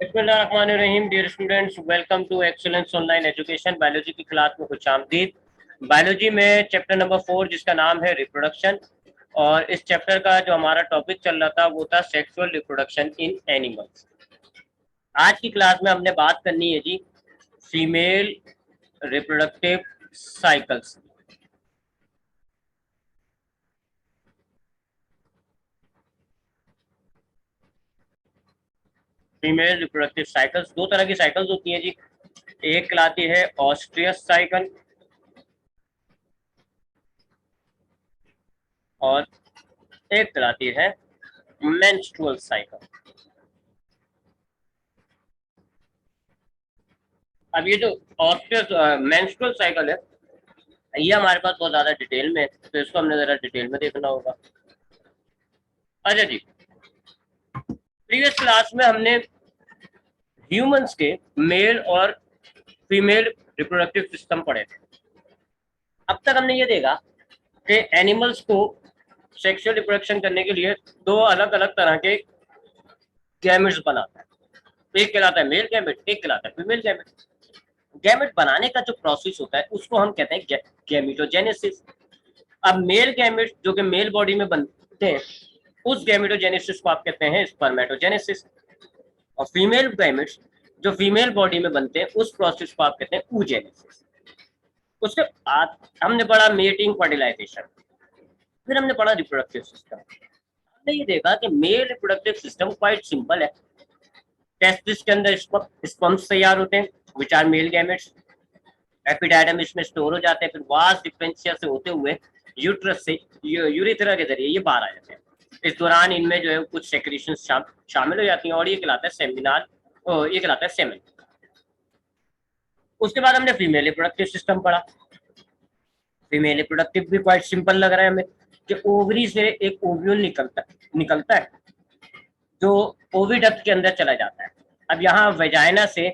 बिस्मिल्लाहिर्रहमानिर्रहीम। Dear students, welcome to excellence online education. Biology की class में खुशामदीद। बायोलॉजी में चैप्टर नंबर 4 जिसका नाम है रिप्रोडक्शन, और इस चैप्टर का जो हमारा टॉपिक चल रहा था वो था सेक्सुअल रिप्रोडक्शन इन एनिमल्स। आज की क्लास में हमने बात करनी है जी female reproductive cycles. Female reproductive cycles, दो तरह की साइकिल्स होती हैं जी। एक कहलाती है ऑस्ट्रियस साइकिल और एक कहलाती है मेंस्ट्रुअल साइकिल। अब ये जो ऑस्ट्रियस मेंस्ट्रुअल साइकिल है, ये हमारे पास बहुत ज्यादा डिटेल में है, तो इसको हमने जरा डिटेल में देखना होगा। अच्छा जी, प्रीवियस क्लास में हमने ह्यूमंस के मेल और फीमेल रिप्रोडक्टिव सिस्टम पढ़े थे। अब तक हमने ये देखा कि एनिमल्स को सेक्सुअल रिप्रोडक्शन करने के लिए दो अलग अलग तरह के गैमेट्स बनाता है। एक कहलाता है मेल गैमेट, एक कहलाता है फीमेल गैमेट। गैमेट बनाने का जो प्रोसेस होता है उसको हम कहते हैं गैमेटोजेनेसिस। अब मेल गैमेट जो कि मेल बॉडी में बनते हैं, उस गैमेटोजेनेसिस को आप कहते हैं स्पर्मेटोजेनेसिस। और फीमेल गैमेट्स जो फीमेल बॉडी में बनते हैं, उस प्रोसेस को आप कहते हैं oogenesis। उसके बाद हमने पढ़ा मेटिंग, फर्टिलाइजेशन, फिर हमने पढ़ा रिप्रोडक्टिव सिस्टम। हमने ये देखा कि male reproductive system quite simple है। टेस्टिस के अंदर स्पर्म्स तैयार होते हैं विच आर मेल गैमेट्स। एपिडाइडम इसमें स्टोर हो जाते हैं, फिर वास डिफरेंशिया से होते हुए यूट्रस से यूरिथ्रा के जरिए ये बाहर आ जाते हैं। इस दौरान इनमें जो है कुछ सेक्रेशन शामिल हो जाती हैं और ये कहलाता है सेमिनाल, ये कहलाता है सेमेन। उसके बाद हमने फीमेल रिप्रोडक्टिव सिस्टम पढ़ा। फीमेल रिप्रोडक्टिव भी क्वाइट सिंपल लग रहा है हमें कि ओवरी से एक ओव्यूल निकलता है जो ओविडक्ट के अंदर चला जाता है। अब यहाँ वेजाइना से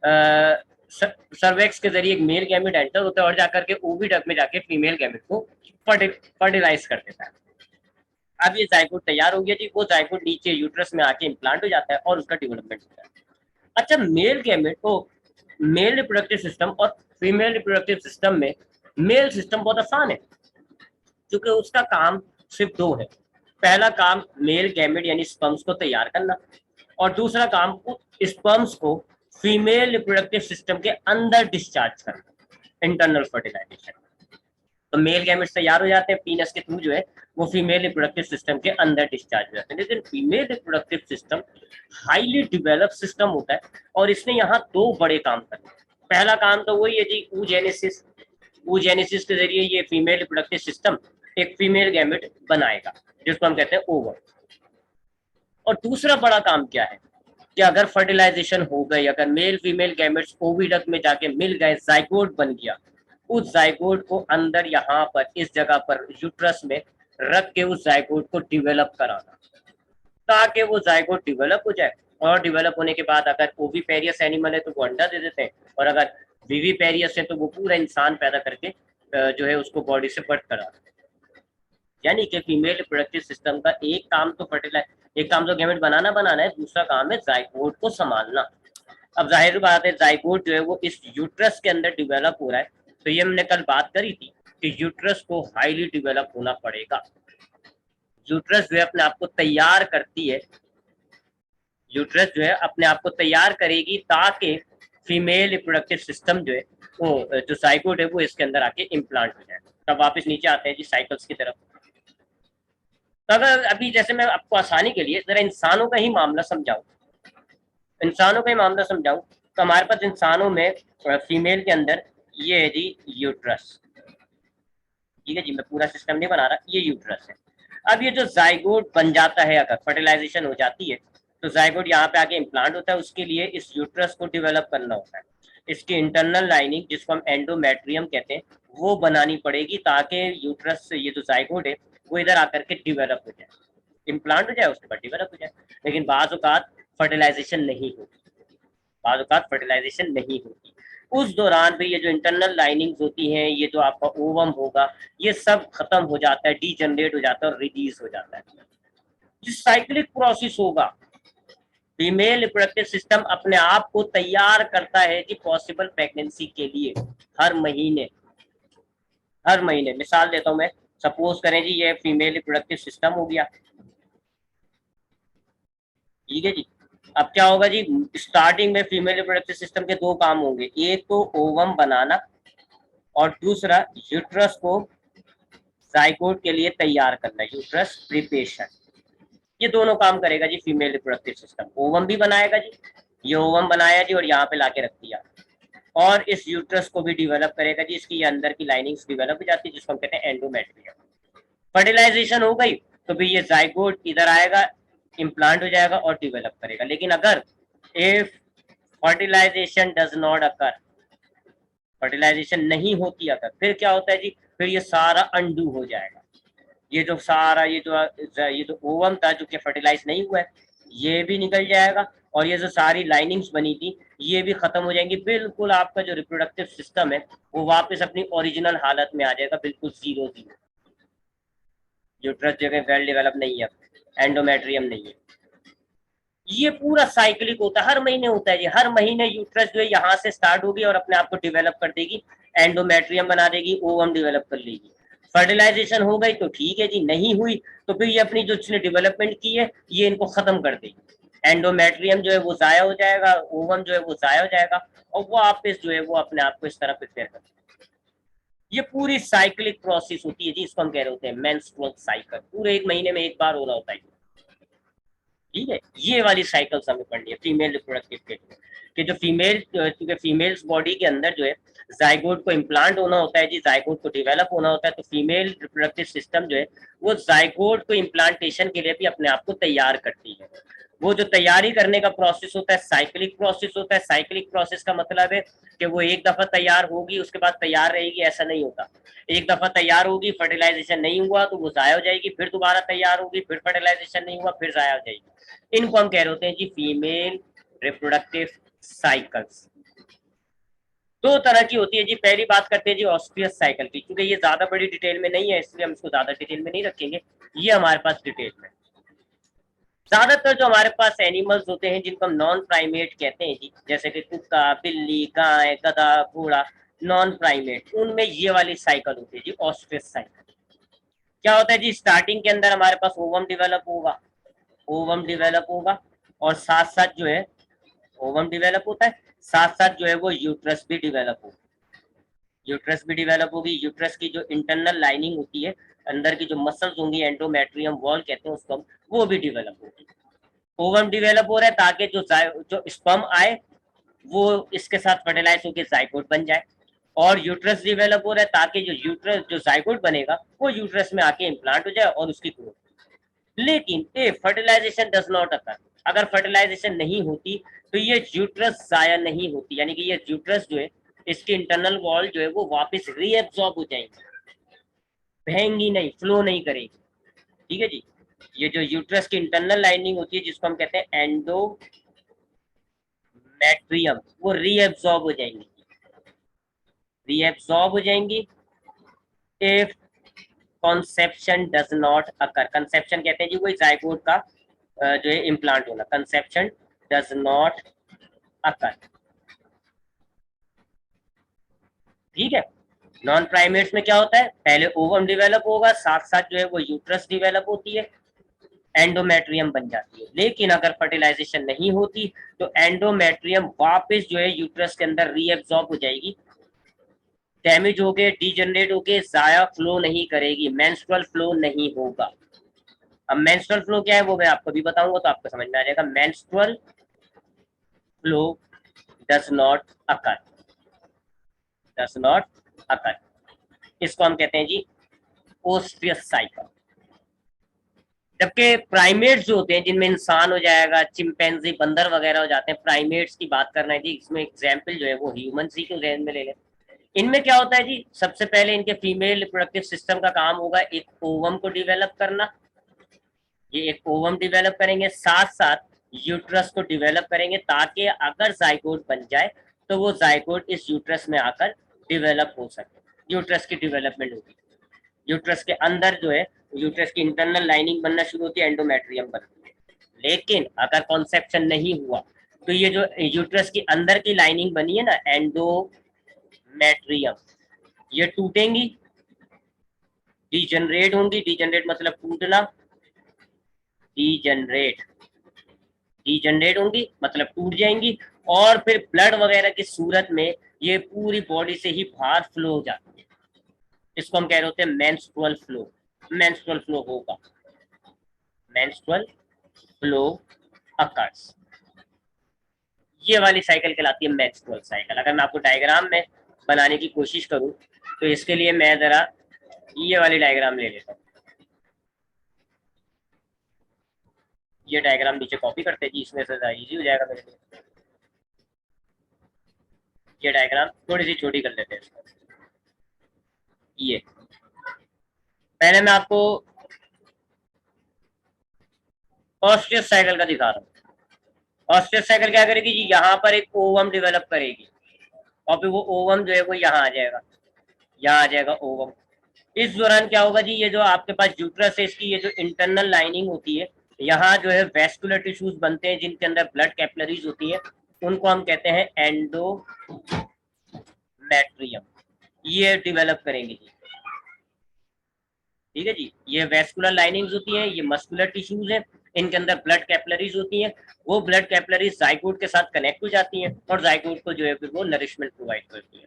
सर्वेक्स के जरिए एक मेल गैमेट एंटर होता है और जाकर के ओविडक्ट में जाके फीमेल गैमेट को फर्टिलाइज कर देता है। अब ये जायगोट तैयार हो गया जी, वो जायगोट नीचे यूट्रस में आके इम्प्लांट हो जाता है और उसका डेवलपमेंट होता है। अच्छा, मेल गैमेट को मेल रिप्रोडक्टिव सिस्टम और फीमेल रिप्रोडक्टिव सिस्टम में मेल सिस्टम बहुत आसान है, क्योंकि उसका काम सिर्फ दो है। पहला काम मेल गैमेट यानी स्पर्म्स को तैयार करना, और दूसरा काम स्पर्म्स को फीमेल रिप्रोडक्टिव सिस्टम के अंदर डिस्चार्ज करना, इंटरनल फर्टिलाइजेशन। तो मेल गैमेट्स तैयार हो जाते हैं पीनस के थ्रू, जो है वो फीमेल रिप्रोडक्टिव सिस्टम के अंदर डिस्चार्ज हो जाते हैं। लेकिन female reproductive system highly develop system होता है और इसने यहाँ दो बड़े काम करने। पहला काम तो वही है जी oogenesis। oogenesis के जरिए ये फीमेल रिप्रोडक्टिव सिस्टम एक फीमेल गैमेट बनाएगा जिसको हम कहते हैं ओवम। और दूसरा बड़ा काम क्या है कि अगर फर्टिलाइजेशन हो गई, अगर मेल फीमेल गैमेट्स ओविडक्ट में जाके मिल गए, जाइगोट बन गया, उस जाइगोट को अंदर यहाँ पर इस जगह पर यूट्रस में रख के उस जाइगोट को डेवलप कराना, ताकि वो जाइगोट डेवलप हो जाए। और डेवलप होने के बाद अगर ओविपेरियस एनिमल है तो वो अंडा दे देते हैं, और अगर विविपेरियस है तो वो पूरा इंसान पैदा करके जो है उसको बॉडी से बर्थ करा देते हैं। यानी कि फीमेल रिप्रोडक्टिव सिस्टम का एक काम तो एक काम तो गैमेट बनाना है, दूसरा काम है जाइगोट को संभालना। अब जाहिर बात है जाइगोट जो है वो इस यूट्रस के अंदर डेवलप हो रहा है, तो ये हमने कल बात करी थी कि यूट्रस को हाईली डेवलप होना पड़ेगा। यूट्रस जो है अपने आप को तैयार करती है, यूट्रस जो है अपने आप को तैयार करेगी ताकि फीमेल रिप्रोडक्टिव सिस्टम जो है वो जो जाइगोट है वो इसके अंदर आके इम्प्लांट हो जाए। तब वापस नीचे आते हैं जी साइकिल्स की तरफ। तो अगर अभी जैसे मैं आपको आसानी के लिए जरा इंसानों का ही मामला समझाऊं, तो हमारे पास इंसानों में फीमेल के अंदर ये है जी यूट्रस। ठीक है जी, मैं पूरा सिस्टम नहीं बना रहा, ये यूट्रस है। अब ये जो जाइगोट बन जाता है, अगर फर्टिलाइजेशन हो जाती है तो जाइगोट यहाँ पे आके इम्प्लांट होता है। उसके लिए इस यूट्रस को डेवलप करना होता है। इसकी इंटरनल लाइनिंग जिसको हम एंडोमेट्रियम कहते हैं वो बनानी पड़ेगी, ताकि यूट्रस से ये जो जाइगोट है वो इधर आकर के डेवलप हो जाए, इम्प्लांट हो जाए, उसके बाद डेवलप हो जाए। लेकिन बाज़ औक़ात फर्टिलाइजेशन नहीं होती, उस दौरान भी ये जो इंटरनल लाइनिंग्स होती हैं, ये जो आपका ओवम होगा, ये सब खत्म हो जाता है, डीजनरेट हो जाता है और रिलीज हो जाता है। जो साइक्लिक प्रोसेस होगा, फीमेल रिप्रोडक्टिव सिस्टम अपने आप को तैयार करता है कि पॉसिबल प्रेगनेंसी के लिए हर महीने। मिसाल देता हूं मैं, सपोज करें जी ये फीमेल रिप्रोडक्टिव सिस्टम हो गया, ठीक है जी। अब क्या होगा जी, स्टार्टिंग में फीमेल रिप्रोडक्टिव सिस्टम के दो काम होंगे, एक तो ओवम बनाना और दूसरा यूट्रस को जाइगोट के लिए तैयार करना, यूट्रस प्रिपरेशन। ये दोनों काम करेगा जी फीमेल रिप्रोडक्टिव सिस्टम। ओवम भी बनाएगा जी, ये ओवम बनाया जी और यहाँ पे लाके रख दिया, और इस यूट्रस को भी डिवेलप करेगा जी, इसकी अंदर की लाइनिंग्स डिवेलप हो जाती है जिसको हम कहते हैं एंडोमेट्रियम। फर्टिलाइजेशन हो गई तो फिर ये जाइगोट इधर आएगा, इम्प्लांट हो जाएगा और डिवेलप करेगा। लेकिन अगर if fertilization does not occur, fertilization नहीं होती अगर, फिर क्या होता है जी, फिर ये सारा अनडू हो जाएगा। ये जो सारा ये जो ओवम था जो कि फर्टिलाइज नहीं हुआ है, ये भी निकल जाएगा, और ये जो सारी लाइनिंग्स बनी थी ये भी खत्म हो जाएंगी। बिल्कुल आपका जो रिप्रोडक्टिव सिस्टम है वो वापस अपनी ओरिजिनल हालत में आ जाएगा, बिल्कुल जीरो जीरो। यूट्रस जगह वेल डेवलप नहीं है, एंडोमेट्रियम नहीं है। ये पूरा साइक्लिक होता है, हर महीने होता है जी। हर महीने यूट्रस जो है यहाँ से स्टार्ट होगी और अपने आप को डेवलप कर देगी, एंडोमेट्रियम बना देगी, ओवम डेवलप कर लेगी। फर्टिलाइजेशन हो गई तो ठीक है जी, नहीं हुई तो फिर ये अपनी जो इसने डेवलपमेंट की है ये इनको खत्म कर देगी। एंडोमेट्रियम जो है वो जाया हो जाएगा, ओवम जो है वो जाया हो जाएगा, और वो वापस जो है वो अपने आप को इस तरह प्रिपेयर कर। ये पूरी साइक्लिक प्रोसेस होती है जी, इसको हम कह रहे होते हैं मेंस्ट्रुअल साइकिल। पूरे एक महीने में एक बार हो रहा होता है, ठीक है। ये वाली साइकिल्स हमें पढ़नी है फीमेल रिप्रोडक्टिव के लिए, कि जो फीमेल, क्योंकि फीमेल्स बॉडी के अंदर जो है जाइगोट को इम्प्लांट होना होता है जी, जाइगोट को डेवलप होना होता है, तो फीमेल रिप्रोडक्टिव सिस्टम जो है वो जाइगोट को इम्प्लांटेशन के लिए भी अपने आप को तैयार करती है। वो जो तैयारी करने का प्रोसेस होता है साइक्लिक प्रोसेस होता है। साइक्लिक प्रोसेस का मतलब है कि वो एक दफा तैयार होगी उसके बाद तैयार रहेगी, ऐसा नहीं होता। एक दफा तैयार होगी, फर्टिलाइजेशन नहीं हुआ तो वो जाया हो जाएगी, फिर दोबारा तैयार होगी, फिर फर्टिलाइजेशन नहीं हुआ, फिर जाया हो जाएगी। इनको हम कह रहे होते हैं जी फीमेल रिप्रोडक्टिव साइकिल्स। दो तरह की होती है जी। पहली बात करते हैं जी ऑस्ट्रियस साइकिल की, क्योंकि ये ज्यादा बड़ी डिटेल में नहीं है इसलिए हम इसको ज्यादा डिटेल में नहीं रखेंगे, ये हमारे पास डिटेल में। ज्यादातर जो हमारे पास एनिमल्स होते हैं जिनको हम नॉन प्राइमेट कहते हैं जी, जैसे कि कुत्ता, बिल्ली, गाय, गधा, घोड़ा, नॉन प्राइमेट, उनमें ये वाली साइकिल होती है जी, ऑस्ट्रियस साइकिल। क्या होता है जी, स्टार्टिंग के अंदर हमारे पास ओवम डेवलप होगा, ओवम डेवलप होगा, और साथ साथ जो है ओवम डेवलप होता है, साथ साथ जो है वो यूट्रस भी डेवलप होगा। यूट्रस भी डेवलप होगी, यूट्रस की जो इंटरनल लाइनिंग होती है, अंदर की जो मसल्स होंगी, एंडोमेट्रियम वॉल कहते हैं उसको हम, वो भी डेवलप होगी। ओवम डेवलप हो रहा है ताकि जो स्पर्म आए वो इसके साथ फर्टिलाइज होकर जाइगोट बन जाए, और यूट्रस डेवलप हो रहा है ताकि जो जाइगोट बनेगा वो यूट्रस में आके इम्प्लांट हो जाए और उसकी ग्रोथ। लेकिन ए फर्टिलाइजेशन डज नॉट अकर, अगर फर्टिलाइजेशन नहीं होती तो ये यूट्रस जाया नहीं होती, यानी कि ये यूट्रस जो है इसकी इंटरनल वॉल जो है वो वापस रीएब्सॉर्ब हो जाएंगी, बहेंगी नहीं, फ्लो नहीं करेगी, ठीक है जी। ये जो यूट्रस की इंटरनल लाइनिंग होती है जिसको हम कहते हैं एंडोमेट्रियम, वो रीएब्सॉर्ब हो जाएंगी, रीएब्सॉर्ब हो जाएंगी if conception does not occur. Conception कहते हैं जी वही जाइगोट का जो है इम्प्लांट होना, कंसेप्शन डज नॉट अकर, ठीक है। नॉन प्राइमेट्स में क्या होता है, पहले ओवम डेवलप होगा, साथ साथ जो है वो यूट्रस डेवलप होती है, एंडोमेट्रियम बन जाती है। लेकिन अगर फर्टिलाइजेशन नहीं होती तो एंडोमेट्रियम वापस जो है यूट्रस के अंदर रीएब्सॉर्ब हो जाएगी, डैमेज हो गए, डीजनरेट हो गए, जाया फ्लो नहीं करेगी, मेंस्ट्रुअल फ्लो नहीं होगा। अब मेंस्ट्रुअल फ्लो क्या है वो मैं आपको भी बताऊंगा तो आपको समझ में आ जाएगा। Menstrual flow does not occur, does not अकर, इसको हम कहते हैं जी ओस्ट्रियस साइकिल। जबकि प्राइमेट्स जो होते हैं जिनमें इंसान हो जाएगा, चिंपैंजी, बंदर वगैरह हो जाते हैं, प्राइमेट्स की बात करना है जी, इसमें एग्जाम्पल जो है वो ह्यूमन ही को ध्यान में ले लें। इनमें क्या होता है जी, सबसे पहले इनके फीमेल रिप्रोडक्टिव सिस्टम का काम होगा एक ओवम को डेवलप करना, ये एक ओवम डेवलप करेंगे, साथ साथ यूट्रस को डेवलप करेंगे ताकि अगर जाइगोट बन जाए तो वो जाइगोट इस यूट्रस में आकर डेवलप हो सके, यूट्रस की डेवलपमेंट होगी। यूट्रस के अंदर जो है यूट्रस की इंटरनल लाइनिंग बनना शुरू होती है, एंडोमेट्रियम बनती है। लेकिन अगर कॉन्सेप्शन नहीं हुआ तो ये जो यूट्रस की अंदर की लाइनिंग बनी है ना, एंडोमेट्रियम, ये टूटेंगी, डीजनरेट होंगी, डीजनरेट मतलब टूटना, डीजनरेट, डीजनरेट होंगी मतलब टूट जाएंगी, और फिर ब्लड वगैरह की सूरत में ये पूरी बॉडी से ही बाहर फ्लो हो जाती है। इसको हम कह रहे होते हैं मेंस्ट्रुअल फ्लो। मेंस्ट्रुअल फ्लो होगा, मेंस्ट्रुअल फ्लो अकर्स। ये वाली साइकिल कहलाती है मेंस्ट्रुअल साइकिल। अगर मैं आपको डायग्राम में बनाने की कोशिश करूं तो इसके लिए मैं जरा ये वाली डायग्राम ले लेता हूँ। ये डायग्राम नीचे कॉपी करते हैं जी, इसमें से इजी हो जाएगा मेरे लिए। ये डायग्राम थोड़ी सी छोटी कर लेते हैं इसको। ये पहले मैं आपको ऑस्टियस साइकिल का दिखा रहा हूँ। ऑस्टियस साइकिल क्या करेगी जी, यहाँ पर एक ओवम डेवलप करेगी और फिर वो ओवम जो है वो यहाँ आ जाएगा, यहाँ आ जाएगा ओवम। इस दौरान क्या होगा जी, ये जो आपके पास यूट्रस है इसकी ये जो इंटरनल लाइनिंग होती है, यहाँ जो है वेस्कुलर टिश्यूज बनते हैं जिनके अंदर ब्लड कैपिलरीज होती है, उनको हम कहते हैं एंडोमेट्रियम। ये डेवलप करेंगे जी, ठीक है जी। ये वेस्कुलर लाइनिंग्स होती हैं, ये मस्कुलर टिश्यूज हैं, इनके अंदर ब्लड कैपिलरीज होती हैं। वो ब्लड कैपिलरीज जाइगोट के साथ कनेक्ट हो जाती हैं और जाइगोट को जो है फिर वो नरिशमेंट प्रोवाइड करती है।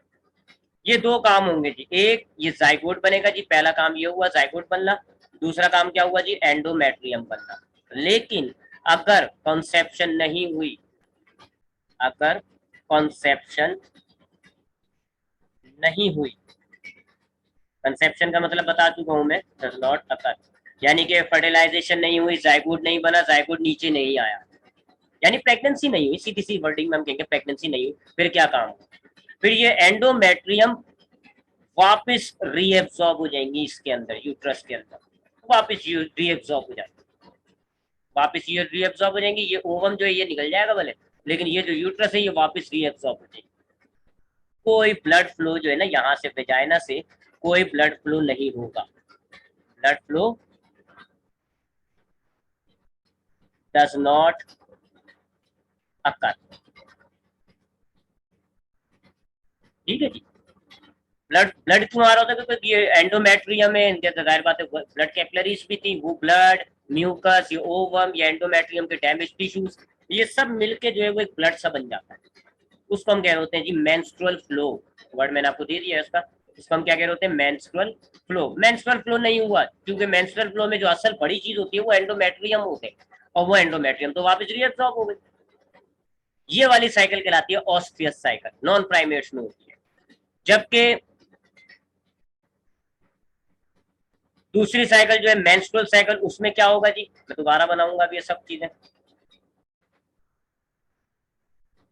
ये दो काम होंगे जी, एक ये जाइगोट बनेगा जी, पहला काम ये हुआ जाइगोट बनना, दूसरा काम क्या हुआ जी, एंडोमेट्रियम बनना। लेकिन अगर कॉन्सेप्शन नहीं हुई, अगर कॉन्सेप्शन नहीं हुई, कंसेप्शन का मतलब बता चुका हूं मैं, डज नॉट अकर, यानी कि फर्टिलाइजेशन नहीं हुई, जाइगोट नहीं बना, जाइगोट नीचे नहीं आया, यानी प्रेगनेंसी नहीं हुई, सीधी सी वर्डिंग में हम कहेंगे प्रेगनेंसी नहीं हुई, फिर क्या काम, फिर ये एंडोमेट्रियम वापस रीएब्सॉर्ब हो जाएंगी इसके अंदर, यूट्रस के अंदर वापस रीएब्सॉर्ब हो जाएंगी, वापस ये रीएब्सॉर्ब हो जाएंगी। ये ओवम जो है ये निकल जाएगा भले, लेकिन ये जो यूट्रस है ये वापस रीएब्सॉर्ब हो जाएगी। कोई ब्लड फ्लो जो है ना यहाँ से वेजाइना से कोई ब्लड फ्लो नहीं होगा, ब्लड फ्लो डज नॉट अकर, ठीक है जी। ब्लड ब्लड क्यों आ रहा होता है, क्योंकि ये एंडोमेट्रियम में जाहिर बात है ब्लड कैपिलरीज भी थी, वो ब्लड, म्यूकस, ये ओवम, ये एंडोमेट्रियम के डैमेज टिश्यूज, ये सब मिलके जो है वो एक ब्लड सा बन जाता है। उसको हम कह रहे होते हैं जी मेंस्ट्रुअल फ्लो। वर्ड मैंने आपको दे दिया इसका, इसको हम क्या कह रहे होते हैं, मेंस्ट्रुअल फ्लो। मेंस्ट्रुअल फ्लो नहीं हुआ क्योंकि मेंस्ट्रुअल फ्लो में जो असल बड़ी चीज होती है वो एंडोमेट्रियम होते हैं, और वो एंडोमेट्रियम तो वापस रीअब्सॉर्ब हो गई। ये वाली साइकिल कहलाती है ऑस्टियस साइकिल, नॉन प्राइमेट्स में होती है। जबकि दूसरी साइकिल जो है मेंस्ट्रुअल साइकिल, उसमें क्या होगा जी, मैं दोबारा बनाऊंगा अब ये सब चीजें,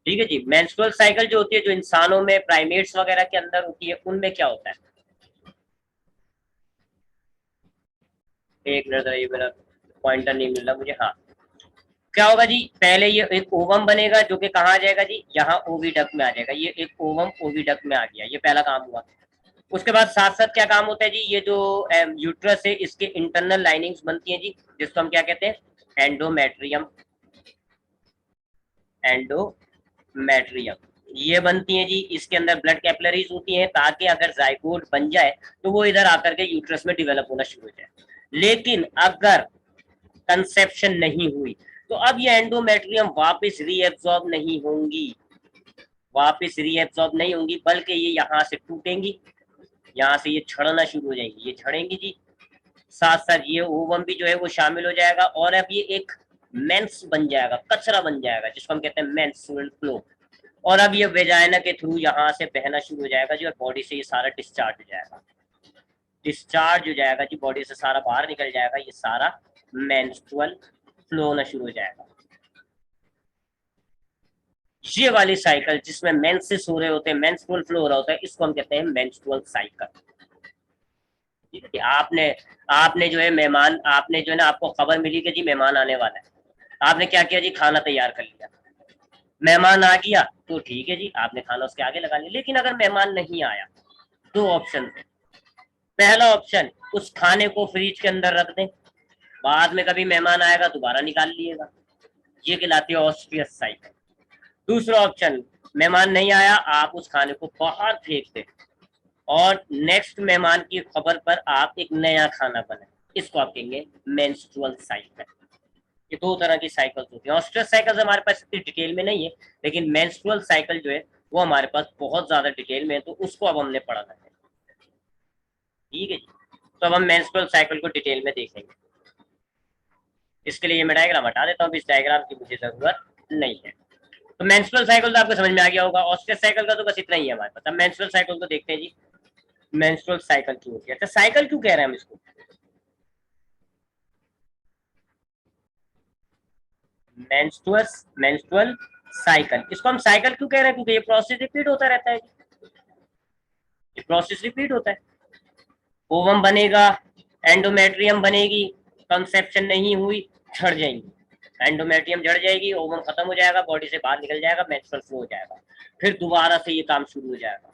ठीक है जी। मेंस्ट्रुअल साइकिल जो होती है, जो इंसानों में प्राइमेट्स वगैरह के अंदर होती है, उनमें क्या होता है, एक मिनट, ये मेरा पॉइंटर नहीं मिल रहा मुझे, हाँ। क्या होगा जी, पहले ये एक ओवम बनेगा जो कि कहाँ आ जाएगा जी, यहाँ ओविडक्ट में आ जाएगा, ये एक ओवम ओविडक्ट में आ गया, ये पहला काम हुआ। उसके बाद साथ साथ क्या काम होता है जी, ये जो यूट्रस है इसके इंटरनल लाइनिंग्स बनती हैं जी, जिसको हम क्या कहते हैं, एंडोमेट्रियम, एंडोमेट्रियम ये बनती हैं जी। इसके अंदर ब्लड कैपिलरीज होती हैं ताकि अगर जाइगोट बन जाए तो वो इधर आकर के यूट्रस में डेवलप होना शुरू हो जाए। लेकिन अगर कंसेप्शन नहीं हुई तो अब ये एंडोमेट्रियम वापस रीएब्सॉर्ब नहीं होंगी, वापस रीएब्सॉर्ब नहीं होंगी, बल्कि ये यहाँ से टूटेंगी, यहाँ से ये छड़ना शुरू हो जाएंगी, ये छड़ेंगी जी। साथ साथ ये ओवम भी जो है वो शामिल हो जाएगा और अब ये एक मेंस बन जाएगा, कचरा बन जाएगा, जिसको हम कहते हैं मेंस्ट्रुअल फ्लो। और अब ये वेजाइना के थ्रू यहाँ से बहना शुरू हो जाएगा जी, और बॉडी से ये सारा डिस्चार्ज हो जाएगा, डिस्चार्ज हो जाएगा जी, बॉडी से सारा बाहर निकल जाएगा, ये सारा मेंस्ट्रुअल फ्लो होना शुरू हो जाएगा। ये वाली साइकिल जिसमें मेंसेस हो रहे होते हैं, मेंस्ट्रुअल फ्लो हो रहा होता है, इसको हम कहते हैं मेंस्ट्रुअल साइकिल, ठीक है। आपने आपने जो है मेहमान, आपने जो है ना, आपको खबर मिली कि जी मेहमान आने वाला है, आपने क्या किया जी, खाना तैयार कर लिया, मेहमान आ गया तो ठीक है जी, आपने खाना उसके आगे लगा लिया। लेकिन अगर मेहमान नहीं आया, दो ऑप्शन थे। पहला ऑप्शन, उस खाने को फ्रिज के अंदर रख दें, बाद में कभी मेहमान आएगा दोबारा निकाल लिएगा। ये कहलाती है ऑस्ट्रियस साइकिल। दूसरा ऑप्शन, मेहमान नहीं आया, आप उस खाने को बाहर फेंक दे और नेक्स्ट मेहमान की खबर पर आप एक नया खाना बनाए, इसको आप कहेंगे मेंस्ट्रुअल साइकिल। ये दो तरह की साइकिल्स होती है। ऑस्ट्रियस साइकिल हमारे पास इतनी डिटेल में नहीं है, लेकिन मेंस्ट्रुअल साइकिल जो है वो हमारे पास बहुत ज्यादा डिटेल में है, तो उसको अब हमने पढ़ना है। ठीक है जी, तो अब हम मेंस्ट्रुअल साइकिल को डिटेल में देखेंगे। इसके लिए ये मैं डायग्राम हटा देता हूँ, इस डायग्राम की मुझे जरूरत नहीं है। तो मेंस्ट्रुअल साइकिल तो आपको समझ में आ गया होगा। ऑस्ट्रियस साइकिल का तो बस इतना ही है हमारे पास। अब मेंस्ट्रुअल साइकिल को देखते हैं जी, मेंस्ट्रुअल साइकिल क्यों होती है। अच्छा, साइकिल क्यों कह रहे हैं हम इसको? मेंस्ट्रुअल साइकिल, इसको हम साइकिल क्यों कह रहे हैं? क्योंकि ये प्रोसेस रिपीट होता रहता है, ये प्रोसेस रिपीट होता है। ओवम बनेगा, एंडोमेट्रियम बनेगी, कंसेप्शन नहीं हुई, झड़ जाएंगी, एंडोमेट्रियम झड़ जाएगी, ओवम खत्म हो जाएगा, बॉडी से बाहर निकल जाएगा, मेंस्ट्रुअल फ्लो हो जाएगा, फिर दोबारा से ये काम शुरू हो जाएगा।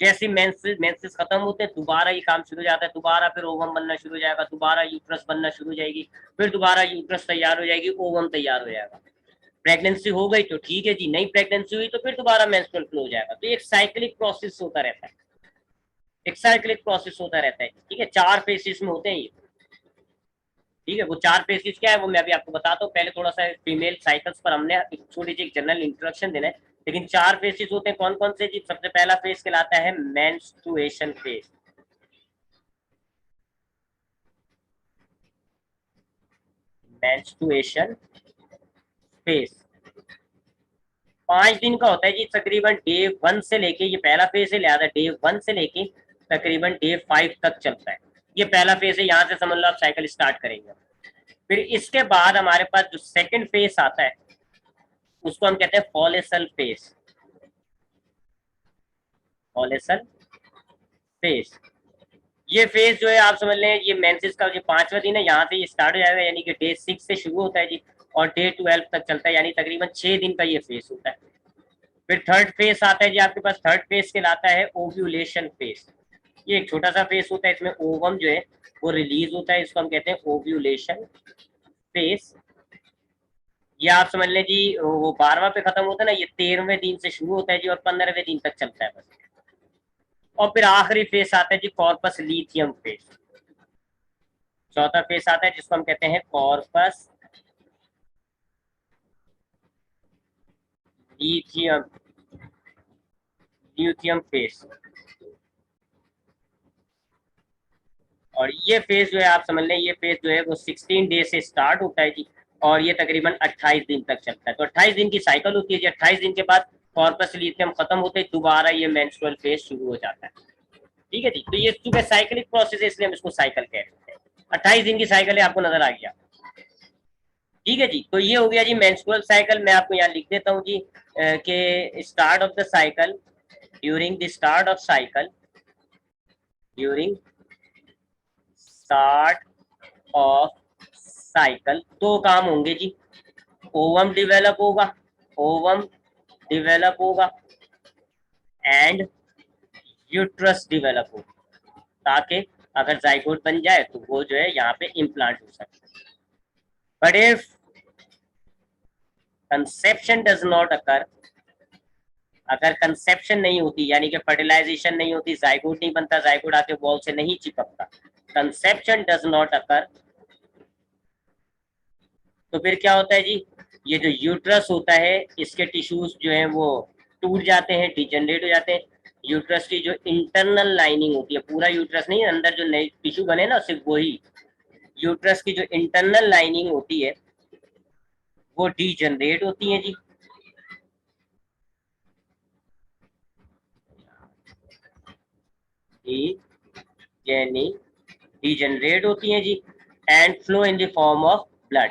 जैसे मेंसेस खत्म होते हैं, दोबारा ये काम शुरू हो जाता है, दोबारा फिर ओवम बनना शुरू हो जाएगा, दोबारा यूट्रस बनना शुरू हो जाएगी, फिर दोबारा यूट्रस तैयार हो जाएगी, ओवम तैयार हो जाएगा। प्रेगनेंसी हो गई तो ठीक है जी, नई प्रेगनेंसी हुई तो फिर दोबारा मेंस्ट्रुअल फ्लो हो जाएगा। तो एक साइक्लिक प्रोसेस होता रहता है, एक साइक्लिक प्रोसेस होता रहता है। ठीक है, 4 फेसिस में होते हैं ये। ठीक है, वो 4 फेसिस क्या है वो मैं अभी आपको बताता हूँ। पहले थोड़ा सा फीमेल साइकिल्स पर हमने छोटी सी जनरल इंट्रोडक्शन देना है। लेकिन 4 फेसिस होते हैं, कौन कौन से जी? सबसे पहला फेस कहलाता है मेंस्ट्रुएशन फेज। मेंस्ट्रुएशन फेज 5 दिन का होता है जी, तकरीबन डे 1 से लेके, ये पहला फेज है, लिहाजा डे 1 से लेके तकरीबन डे 5 तक चलता है। ये पहला फेज है, यहाँ से समझ लो आप साइकिल स्टार्ट करेंगे। फिर इसके बाद हमारे पास जो सेकंड फेज आता है उसको हम कहते हैं फॉलेसल फेज। फॉलेसल फेज, ये फेज जो है आप समझ लें, ये मेंसेस का जो 5वां दिन है, यहाँ से ये स्टार्ट हो जाएगा, यानी कि डे 6 से शुरू होता है जी, और डे 12 तक चलता है, यानी तकरीबन 6 दिन का ये फेज होता है। फिर थर्ड फेज आता है जी आपके पास, थर्ड फेज कहलाता है ओव्यूलेशन फेज। ये एक छोटा सा फेज होता है, इसमें ओवम जो है वो रिलीज होता है, इसको हम कहते हैं ओव्यूलेशन फेज। ये आप समझ लें जी, वो 12वां पे खत्म होता है ना, ये 13वें दिन से शुरू होता है जी, और 15वें दिन तक चलता है बस। और फिर आखिरी फेज आता है जी कॉर्पस लीथियम फेज। चौथा फेज आता है जिसको हम कहते हैं कॉर्पस लीथियम ल्यूथियम फेज। और ये फेज जो है आप समझ लें, ये फेज जो है वो 16 डे से स्टार्ट होता है जी, और ये तकरीबन 28 दिन तक चलता है। तो 28 दिन की साइकिल होती है जी। 28 दिन के बाद कॉर्पस लीथियम खत्म होते ही दोबारा ये मेंस्ट्रुअल फेज शुरू हो जाता है। ठीक है जी, तो ये चूंकि साइकिलिक प्रोसेस है इसलिए हम इसको साइकिल कह रहे हैं। 28 दिन की साइकिल है, आपको नजर आ गया? ठीक है जी, तो ये हो गया जी मेंस्ट्रुअल साइकिल। मैं आपको यहाँ लिख देता हूँ जी कि start of the cycle, during the start of cycle, during start of cycle दो काम होंगे जी, ओवम डिवेलप होगा, ओवम डिवेलप होगा एंड यूट्रस डिवेलप होगा, ताकि अगर जाइगोट बन जाए तो वो जो है यहाँ पे इम्प्लांट हो सकता है। But if conception does not अकर, अगर कंसेप्शन नहीं होती, यानी कि फर्टिलाइजेशन नहीं होती, जाइगोट नहीं बनता, जाइगोट आके बॉल से नहीं चिपकता, कंसेप्शन डज नॉट अकर, तो फिर क्या होता है जी, ये जो यूट्रस होता है इसके टिश्यूज जो है वो टूट जाते हैं, डिजनरेट हो जाते हैं। यूट्रस की जो इंटरनल लाइनिंग होती है, पूरा यूट्रस नहीं, अंदर जो नए टिश्यू बने ना सिर्फ वही, यूट्रस की जो इंटरनल लाइनिंग होती है वो डिजनरेट होती है जी। डिजनरेट होती है जी, and flow in the form of blood.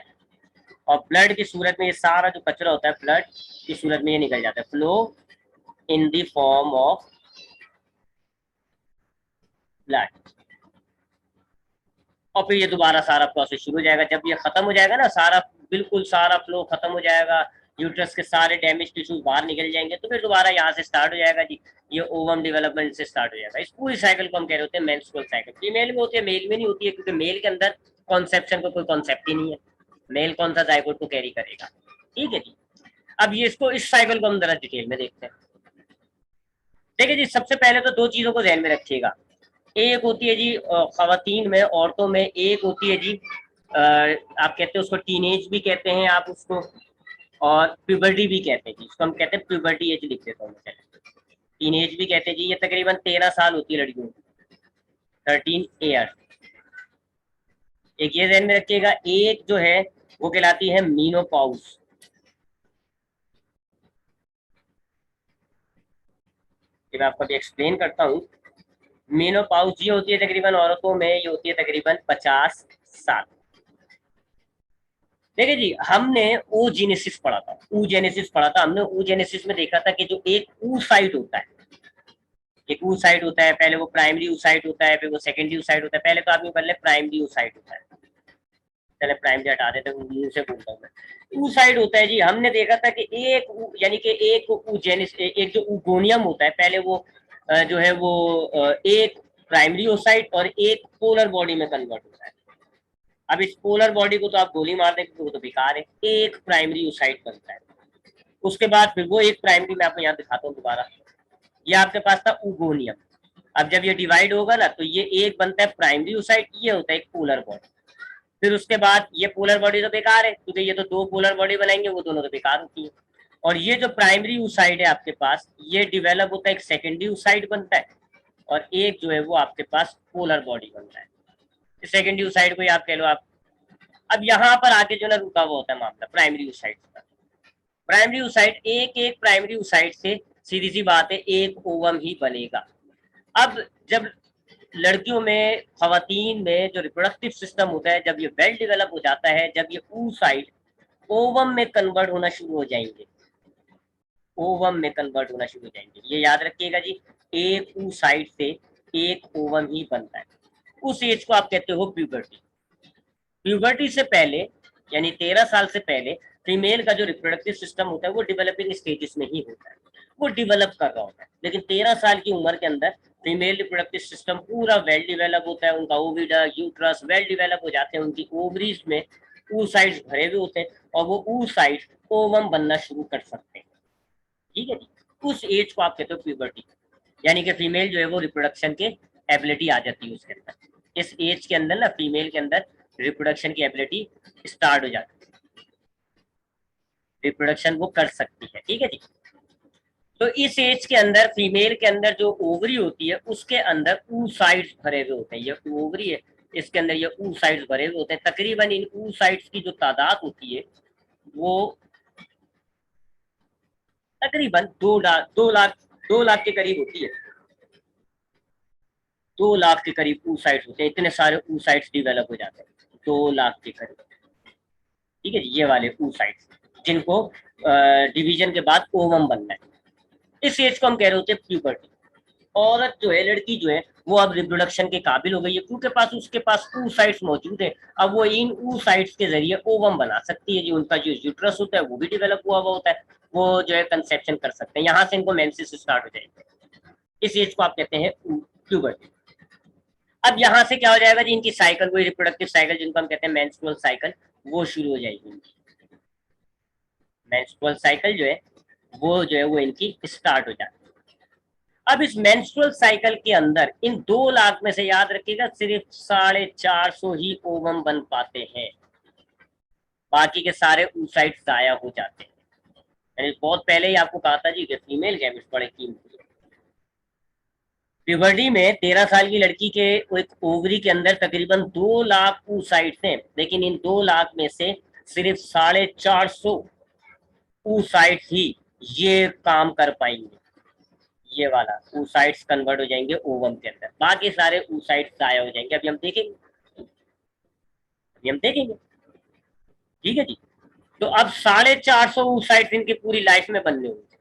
और ब्लड की सूरत में ये सारा जो कचरा होता है ब्लड की सूरत में ये निकल जाता है, flow in the form of blood. और फिर ये दोबारा सारा प्रोसेस शुरू हो जाएगा। जब ये खत्म हो जाएगा ना, सारा बिल्कुल सारा फ्लो खत्म हो जाएगा, यूट्रस के सारे डैमेज टिश्यूज बाहर निकल जाएंगे, तो फिर दोबारा यहाँ से स्टार्ट हो जाएगा जी, ये ओवम डेवलपमेंट से स्टार्ट हो जाएगा। इस पूरी साइकिल को हम कह रहे होते हैं मेंस्ट्रुअल साइकिल। फीमेल में होती है, मेल में नहीं होती है, क्योंकि मेल के अंदर कॉन्सेप्शन का कोई कॉन्सेप्ट ही नहीं है। मेल कौन सा जायगोट को कैरी करेगा। ठीक है जी। अब ये इसको इस साइकिल को हम जरा डिटेल में देखते हैं। देखिए जी, सबसे पहले तो दो चीजों को ध्यान में रखिएगा। एक होती है जी खवातीन में, औरतों में एक होती है जी आप कहते हैं उसको टीनेज भी कहते हैं आप उसको, और प्यूबर्टी भी कहते हैं जी, उसको हम कहते हैं प्यूबर्टी एज लिख देता हूँ मैं। टीनेज भी कहते हैं जी, ये तकरीबन 13 साल होती है लड़कियों की, 13 ईयर। एक ये ध्यान में रखिएगा। एक जो है वो कहलाती है मीनोपॉज। मैं आपको अभी एक्सप्लेन करता हूँ। मीनोपॉज ये होती है तकरीबन औरतों में, ये होती है तकरीबन 50 साल। देखिए जी, हमने oogenesis पढ़ा था, oogenesis पढ़ा था हमने। oogenesis में देखा था कि जो एक oocyte होता है, एक oocyte होता है, पहले वो प्राइमरी oocyte होता है, फिर वो सेकेंडरी oocyte होता है। पहले तो आदमी पहले प्राइमरी oocyte होता है, पहले प्राइमरी हटा देते हैं, मुंह से बोलता हूँ मैं। oocyte होता है जी, हमने देखा था कि एक यानी कि एक oogenesis, एक जो oogoनियम होता है, पहले वो जो है वो एक प्राइमरी oocyte और एक पोलर बॉडी में कन्वर्ट होता है। अब इस पोलर बॉडी को तो आप गोली मार देंगे तो वो तो बेकार है, एक प्राइमरी oocyte बनता है। उसके बाद फिर वो एक प्राइमरी, मैं आपको यहाँ दिखाता हूँ दोबारा, ये आपके पास था oogoनियम। अब जब ये डिवाइड होगा ना तो ये एक बनता है प्राइमरी oocyte, ये होता है एक पोलर बॉडी। फिर उसके बाद ये पोलर बॉडी तो बेकार है, क्योंकि ये तो दो पोलर बॉडी बनाएंगे, वो दोनों तो बेकार होती है। और ये जो प्राइमरी oocyte है आपके पास, ये डिवेलप होता है, एक सेकेंडरी oocyte बनता है, और एक जो है वो आपके पास पोलर बॉडी बनता है। सेकेंडरी oocyte को आप कह लो आप। अब यहाँ पर आके जो ना रुका हुआ होता है मामला प्राइमरी oocyte का। प्राइमरी oocyte, एक एक प्राइमरी oocyte से सीधी सी बात है एक ओवम ही बनेगा। अब जब लड़कियों में, खवातीन में जो रिप्रोडक्टिव सिस्टम होता है, जब ये वेल डेवलप हो जाता है, जब ये oocyte ओवम में कन्वर्ट होना शुरू हो जाएंगे, ओवम में कन्वर्ट होना शुरू हो जाएंगे, ये याद रखिएगा जी। एक oocyte से एक ओवम ही बनता है। उस एज को आप कहते हो प्यूबर्टी। प्यूबर्टी से पहले यानी 13 साल से पहले फीमेल का जो रिप्रोडक्टिव सिस्टम होता है वो डेवलपिंग स्टेजेस में ही होता है, वो डेवलप कर रहा होता है। लेकिन 13 साल की उम्र के अंदर फीमेल रिप्रोडक्टिव सिस्टम पूरा वेल डेवलप होता है, उनका ओविडा यूट्रस वेल डेवलप हो जाते हैं, उनकी ओवरीज में oocytes भरे हुए होते हैं, और वो oocytes ओवम बनना शुरू कर सकते हैं। ठीक है जी। उस एज को आप कहते हो प्यूबर्टी, यानी कि फीमेल जो है वो रिप्रोडक्शन के एबिलिटी आ जाती है उसके अंदर। इस एज के अंदर ना फीमेल के अंदर रिप्रोडक्शन की एबिलिटी स्टार्ट हो जाती है, रिप्रोडक्शन वो कर सकती है। ठीक है जी। तो इस एज के अंदर फीमेल के अंदर जो ओवरी होती है उसके अंदर oocytes भरे हुए होते हैं। ये ओवरी है, इसके अंदर ये oocytes भरे हुए होते हैं। तकरीबन इन oocytes की जो तादाद होती है वो तकरीबन 2 लाख के करीब होती है। 2 लाख के करीब oocytes होते हैं, इतने सारे oocytes डेवलप हो जाते हैं 2 लाख के करीब। ठीक है, ये वाले oocytes जिनको डिवीजन के बाद ओवम बनना है, इस एज को हम कह रहे होते हैं प्यूबर्टी। औरत जो है, लड़की जो है, वो अब रिप्रोडक्शन के काबिल हो गई है, क्योंकि पास उसके पास oocytes मौजूद है। अब वो इन oocytes के जरिए ओवम बना सकती है जी। उनका जो यूट्रस होता है वो भी डेवलप हुआ हुआ होता है, वो जो है कंसेप्शन कर सकते हैं। यहाँ से इनको मेंसेस स्टार्ट हो जाएंगे। इस एज को आप कहते हैं प्यूबर्टी। अब यहाँ से क्या हो जाएगा जी, इनकी साइकिल, वही रिप्रोडक्टिव साइकिल जिनको हम कहते हैं मेंस्ट्रुअल साइकिल, वो शुरू हो जाएगी। मेंस्ट्रुअल साइकिल जो है वो इनकी स्टार्ट हो जाती है। अब इस मेंस्ट्रुअल साइकिल के अंदर इन 2 लाख में से याद रखिएगा सिर्फ 450 ही ओवम बन पाते हैं, बाकी के सारे oocytes जाया हो जाते हैं। मैंने बहुत पहले ही आपको कहा था जी कि फीमेल गैमेट्स बड़े कीमती है। प्यूबर्टी में 13 साल की लड़की के एक ओवरी के अंदर तकरीबन 2 लाख oocytes हैं, लेकिन इन 2 लाख में से सिर्फ 450 oocytes ही ये काम कर पाएंगे। ये वाला oocytes कन्वर्ट हो जाएंगे ओवम के अंदर, बाकी सारे oocytes जाया हो जाएंगे। अभी हम देखेंगे, अभी हम देखेंगे। ठीक है जी। तो अब 450 oocytes इनकी पूरी लाइफ में बनने होंगे,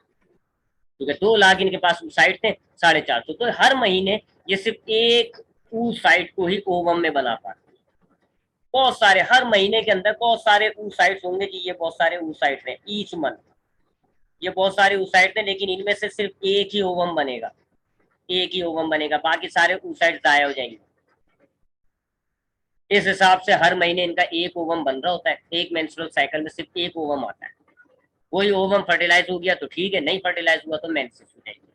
क्योंकि 2 लाख इनके पास oocytes थे, 450, तो हर महीने ये सिर्फ एक oocyte को ही ओवम में बना पाते। बहुत सारे, हर महीने के अंदर बहुत सारे oocytes होंगे जी, ये बहुत सारे oocytes हैं ईच मंथ, ये बहुत सारे oocytes हैं, लेकिन इनमें से सिर्फ एक ही ओवम बनेगा, एक ही ओवम बनेगा, बाकी सारे oocytes जाया हो जाएंगे। इस हिसाब से हर महीने इनका एक ओवम बन रहा होता है, एक मेंस्ट्रुअल साइकिल में सिर्फ एक ओवम आता है। कोई ओवम फर्टिलाइज हो गया तो ठीक है, नहीं फर्टिलाइज हुआ तो मेंसेस हो जाएगी।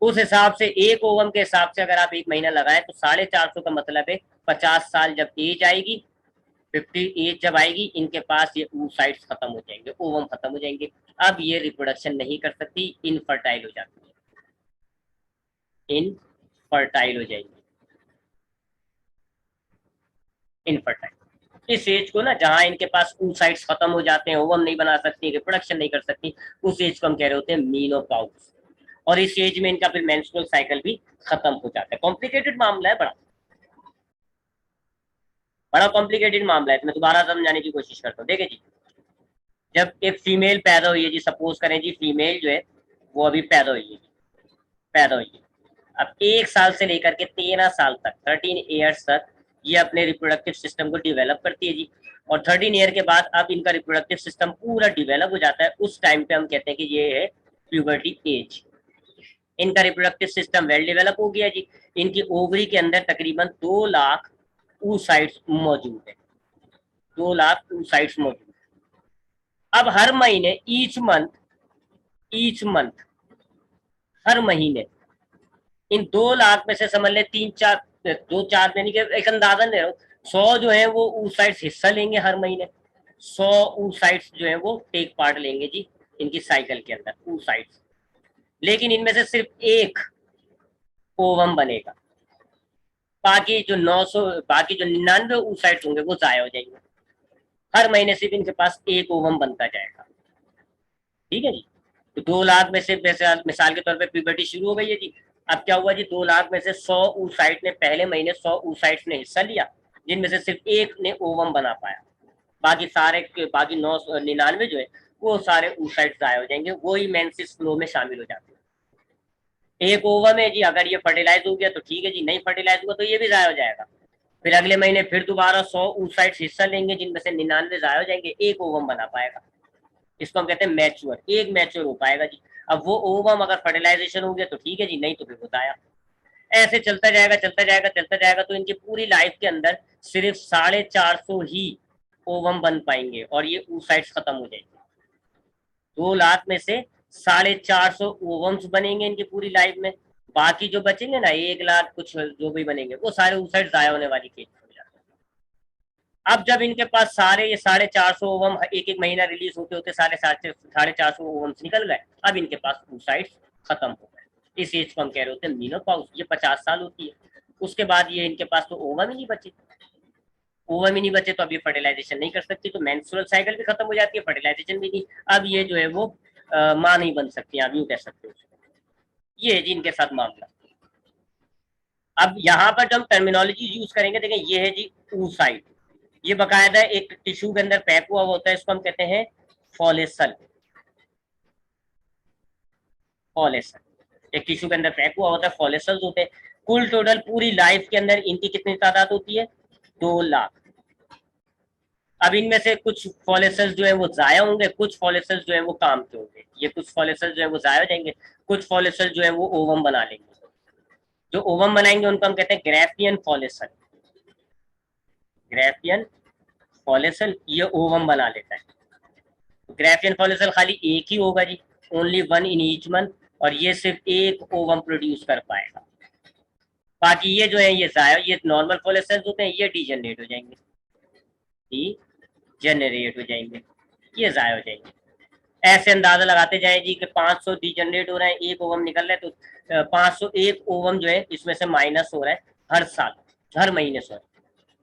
उस हिसाब से एक ओवम के हिसाब से अगर आप एक महीना लगाए तो 450 का मतलब है 50 साल जब एज आएगी, 50 एज जब आएगी, इनके पास ये oocytes खत्म हो जाएंगे, ओवम खत्म हो जाएंगे। अब ये रिप्रोडक्शन नहीं कर सकती, इनफर्टाइल हो जाती है, इनफर्टाइल हो जाएंगी, इनफर्टाइल। इस एज को ना, जहां इनके पास oocytes खत्म हो जाते हैं, ओवम नहीं बना सकती, रिप्रोडक्शन नहीं कर सकती, उस एज को हम कह रहे होते हैं मीनोपॉज। और इस एज में इनका फिर मेंस्ट्रुअल साइकिल भी खत्म हो जाता है। कॉम्प्लिकेटेड मामला है, बड़ा बड़ा कॉम्प्लिकेटेड मामला है, तो मैं दोबारा समझाने की कोशिश करता हूँ। देखिए जी, जब एक फीमेल पैदा हुई है जी, सपोज करें जी फीमेल जो है वो अभी पैदा हुई है, पैदा हुई है। अब 1 साल से लेकर के 13 साल तक, 13 ईयर्स तक ये अपने रिप्रोडक्टिव सिस्टम को डिवेलप करती है जी। और 13 ईयर के बाद अब इनका रिप्रोडक्टिव सिस्टम पूरा डिवेलप हो जाता है। उस टाइम पे हम कहते हैं कि ये है प्यूबर्टी एज। इनका रिप्रोडक्टिव सिस्टम वेल डेवलप हो गया जी। इनकी ओवरी के अंदर तकरीबन 2 लाख oocytes मौजूद है, 2 लाख oocytes मौजूद है। अब हर महीने, ईच मंथ, हर महीने इन 2 लाख में से समझ ले 3-4, 2-4 यानी कि एक अंदाजा दे रहा हूँ, 100 जो है वो oocytes हिस्सा लेंगे हर महीने, 100 oocytes जो है वो टेक पार्ट लेंगे जी इनकी साइकिल के अंदर, oocytes। लेकिन इनमें से सिर्फ एक ओवम बनेगा, बाकी जो 99 oocytes होंगे वो जाया हो जाएंगे। हर महीने सिर्फ इनके पास एक ओवम बनता जाएगा, ठीक है जी। तो 2 लाख में से मिसाल के तौर पे प्यूबर्टी शुरू हो गई है जी। अब क्या हुआ जी, 2 लाख में से 100 oocytes ने पहले महीने 100 oocytes ने हिस्सा लिया, जिनमें से सिर्फ एक ने ओवम बना पाया। बाकी 999 जो है वो सारे oocytes जाया हो जाएंगे, वही मेंसिस फ्लो में शामिल हो जाते हैं। एक ओवम है जी, अगर ये फर्टिलाइज हो गया तो ठीक है जी, नहीं फर्टिलाइज हुआ तो ये भी जाया हो जाएगा। फिर अगले महीने फिर दोबारा 100 oocytes हिस्सा लेंगे, जिनमें से 99 जाया हो जाएंगे, एक ओवम बना पाएगा। इसको हम कहते हैं मैच्योर, एक मैच्योर हो पाएगा जी। अब वो ओवम अगर फर्टिलाइजेशन हो गया तो ठीक है जी, नहीं तो फिर बताया। ऐसे चलता जाएगा, चलता जाएगा, चलता जाएगा, तो इनकी पूरी लाइफ के अंदर सिर्फ 450 ही ओवम बन पाएंगे और ये oocytes खत्म हो जाएंगे। 2 लाख में से 450 ओवम्स बनेंगे इनकी पूरी लाइफ में। बाकी जो बचेंगे ना, 1 लाख कुछ जो भी बनेंगे, वो सारे oocytes जाया होने वाली केस हो जाते हैं। अब जब इनके पास सारे ये 450 ओवम एक एक महीना रिलीज होते होते साढ़े 400 ओवम्स निकल गए, अब इनके पास oocytes खत्म हो गए। इस एज को हम कह रहे होते हैं मीनोपॉज। ये 50 साल होती है। उसके बाद ये इनके पास तो ओवम ही नहीं बचे, ओवम ही नहीं बचे तो अब ये फर्टिलाइजेशन नहीं कर सकती, तो मेंस्ट्रुअल साइकिल भी खत्म हो जाती है, फर्टिलाइजेशन भी नहीं। अब ये जो है वो माँ नहीं बन सकती, आप यूँ कह सकते हो। ये है जी इनके साथ मामला। अब यहाँ पर जो हम टर्मिनोलॉजी यूज करेंगे, देखें ये है जी oocyte, ये बकायदा एक टिश्यू के अंदर पैक हुआ होता है, इसको हम कहते हैं फॉलिसल। फॉलिसल एक टिश्यू के अंदर पैक हुआ होता है, फॉलिसल्स होते हैं। कुल टोटल पूरी लाइफ के अंदर इनकी कितनी तादाद होती है, 2 लाख। अब इनमें से कुछ फॉलिसल्स जो है वो जाया होंगे, कुछ फॉलिसल्स जो है वो काम के होंगे। ये कुछ फॉलिसल्स जो है वो जाया हो जाएंगे, कुछ फॉलिसल्स जो है वो ओवम बना लेंगे। जो ओवम बनाएंगे उनको हम कहते हैं ग्राफियन फॉलिसल। ग्राफियन फॉलिसल ये ओवम बना लेता है। ग्राफियन फॉलिसल खाली एक ही होगा जी, only one in each month, और ये सिर्फ एक ओवम प्रोड्यूस कर पाएगा। बाकी ये जो है ये नॉर्मल फॉलिसल्स होते हैं, ये डीजनरेट हो जाएंगे, डीजनरेट हो जाएंगे, ये जाया हो जाएंगे। ऐसे अंदाजा लगाते जाए जी कि 500 डीजनरेट हो रहा है, एक ओवम निकल रहा है, तो 501 ओवम जो है इसमें से माइनस हो रहा है हर साल, हर महीने से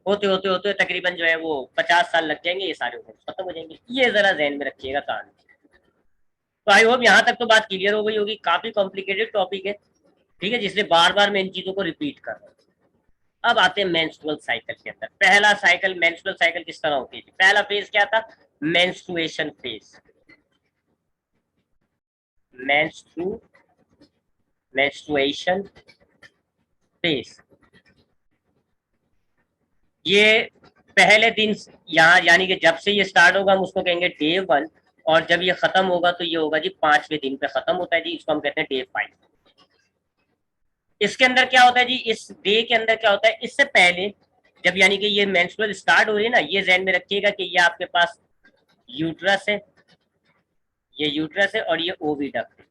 होते होते होते तकरीबन जो है वो 50 साल लग जाएंगे, ये सारे ओवम खत्म हो जाएंगे। ये जरा जहन में रखिएगा कहानी। तो आई होप यहाँ तक तो बात क्लियर हो गई होगी। काफी कॉम्प्लिकेटेड टॉपिक है, ठीक है, जिसलिए बार बार मैं इन चीजों को रिपीट कर रहा हूँ। अब आते हैं मेंस्ट्रुअल साइकिल के अंदर। पहला साइकिल, मेंस्ट्रुअल साइकिल किस तरह होती है? पहला फेज क्या था? Menstruation phase. मेंस्ट्रुएशन फेज, ये पहले दिन यहाँ, यानी कि जब से ये स्टार्ट होगा हम उसको कहेंगे डे 1, और जब ये खत्म होगा तो ये होगा जी 5वें दिन पे खत्म होता है जी, इसको हम कहते हैं डे 5। इसके अंदर क्या होता है जी, इस डे के अंदर क्या होता है, इससे पहले जब यानी कि ये मेंस्ट्रुअल स्टार्ट हो रही है ना, ये ध्यान में रखिएगा कि ये आपके पास यूट्रस है, ये यूट्रस है और ये ओविडक्ट है।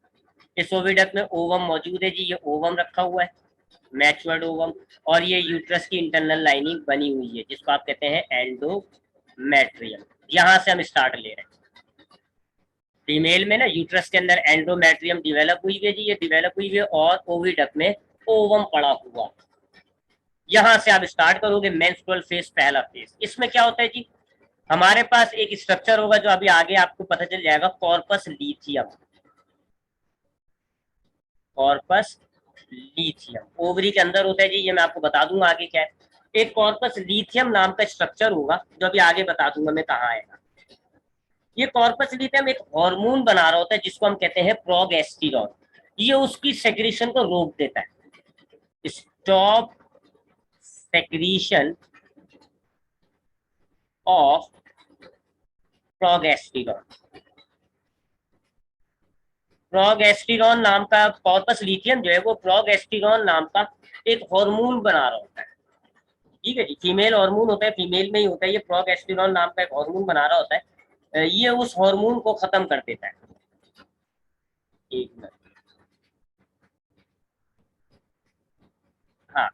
इस ओविडक्ट में ओवम मौजूद है जी, ये ओवम रखा हुआ है, मैच्योर्ड ओवम, और ये यूट्रस की इंटरनल लाइनिंग बनी हुई है जिसको आप कहते हैं एंडोमेट्रियम। यहां से हम स्टार्ट ले रहे हैं। फीमेल में ना यूट्रस के अंदर एंडोमेट्रियम डिवेलप हुई है जी, ये डिवेलप हुई है, और ओविडक्ट में ओवम पड़ा हुआ। यहां से आप स्टार्ट करोगे मेंस्ट्रुअल फेज, पहला फेज। इसमें क्या होता है जी, हमारे पास एक स्ट्रक्चर होगा जो अभी आगे आपको पता चल जाएगा, corpus lithium. Corpus lithium ovary के अंदर होता है जी, ये मैं आपको बता दूंगा आगे क्या है। एक कॉर्पस लीथियम नाम का स्ट्रक्चर होगा जो अभी आगे बता दूंगा मैं कहाँ आएगा। ये कॉर्पस लीथियम एक हार्मोन बना रहा होता है जिसको हम कहते हैं प्रोगेस्टेरॉन। ये उसकी सेक्रेशन को रोक देता है, stop secretion of progesterone. Progesterone नाम का कॉर्पस लीथियम जो है वो प्रोगेस्टेरॉन नाम का एक हार्मोन बना रहा होता है। ठीक है जी, फीमेल हार्मोन होता है, फीमेल में ही होता है। ये प्रोगेस्टेरॉन नाम का एक हार्मोन बना रहा होता है, ये उस हार्मोन को खत्म कर देता है। एक मिनट, हाँ,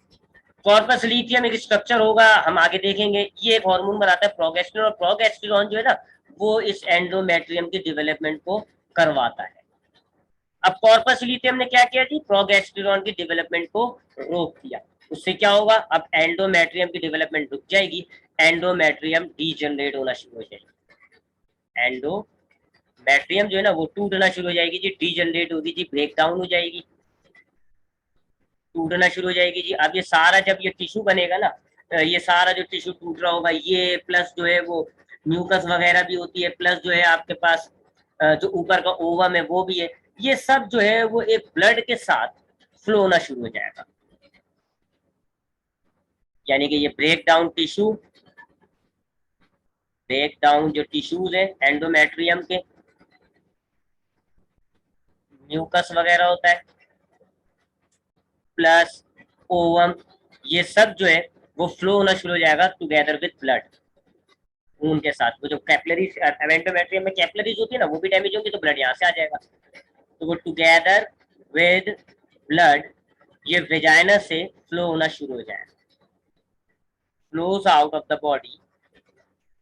कॉर्पस लीथियम एक स्ट्रक्चर होगा, हम आगे देखेंगे। ये एक हार्मोन बनाता है प्रोगेस्टेरॉन, और प्रोगेस्टेरॉन जो है ना वो इस एंडोमेट्रियम की डेवलपमेंट को करवाता है। अब कॉर्पस लीथियम ने क्या किया जी, प्रोगेस्टेरॉन की डेवलपमेंट को रोक दिया। उससे क्या होगा, अब एंडोमेट्रियम की डेवलपमेंट रुक जाएगी, एंडोमेट्रियम डीजनरेट होना शुरू हो जाएगी। एंडोमेट्रियम जो है ना वो टूटना शुरू हो जाएगी जी, डीजनरेट होगी जी, ब्रेक डाउन हो जाएगी, टूटना शुरू हो जाएगी जी। अब ये सारा जब ये टिश्यू बनेगा ना, ये सारा जो टिश्यू टूट रहा होगा, ये प्लस जो है वो म्यूकस वगैरह भी होती है, प्लस जो है आपके पास जो ऊपर का ओवम है वो भी है। ये सब जो है वो एक ब्लड के साथ फ्लो होना शुरू हो जाएगा, यानी कि ये break down tissue, break down जो टिश्यूज है एंडोमेट्रियम के, म्यूकस वगैरह होता है, प्लस ओवम, ये सब जो है वो फ्लो होना शुरू हो जाएगा टुगेदर विद ब्लड, खून के साथ। वो जो कैपिलरीज एंडोमेट्रियम में कैपिलरीज होती है ना वो भी डैमेज होंगी, तो ब्लड यहाँ से आ जाएगा। तो वो टुगेदर विद ब्लड ये वेजाइना से फ्लो होना शुरू हो जाएगा, flows out of the body,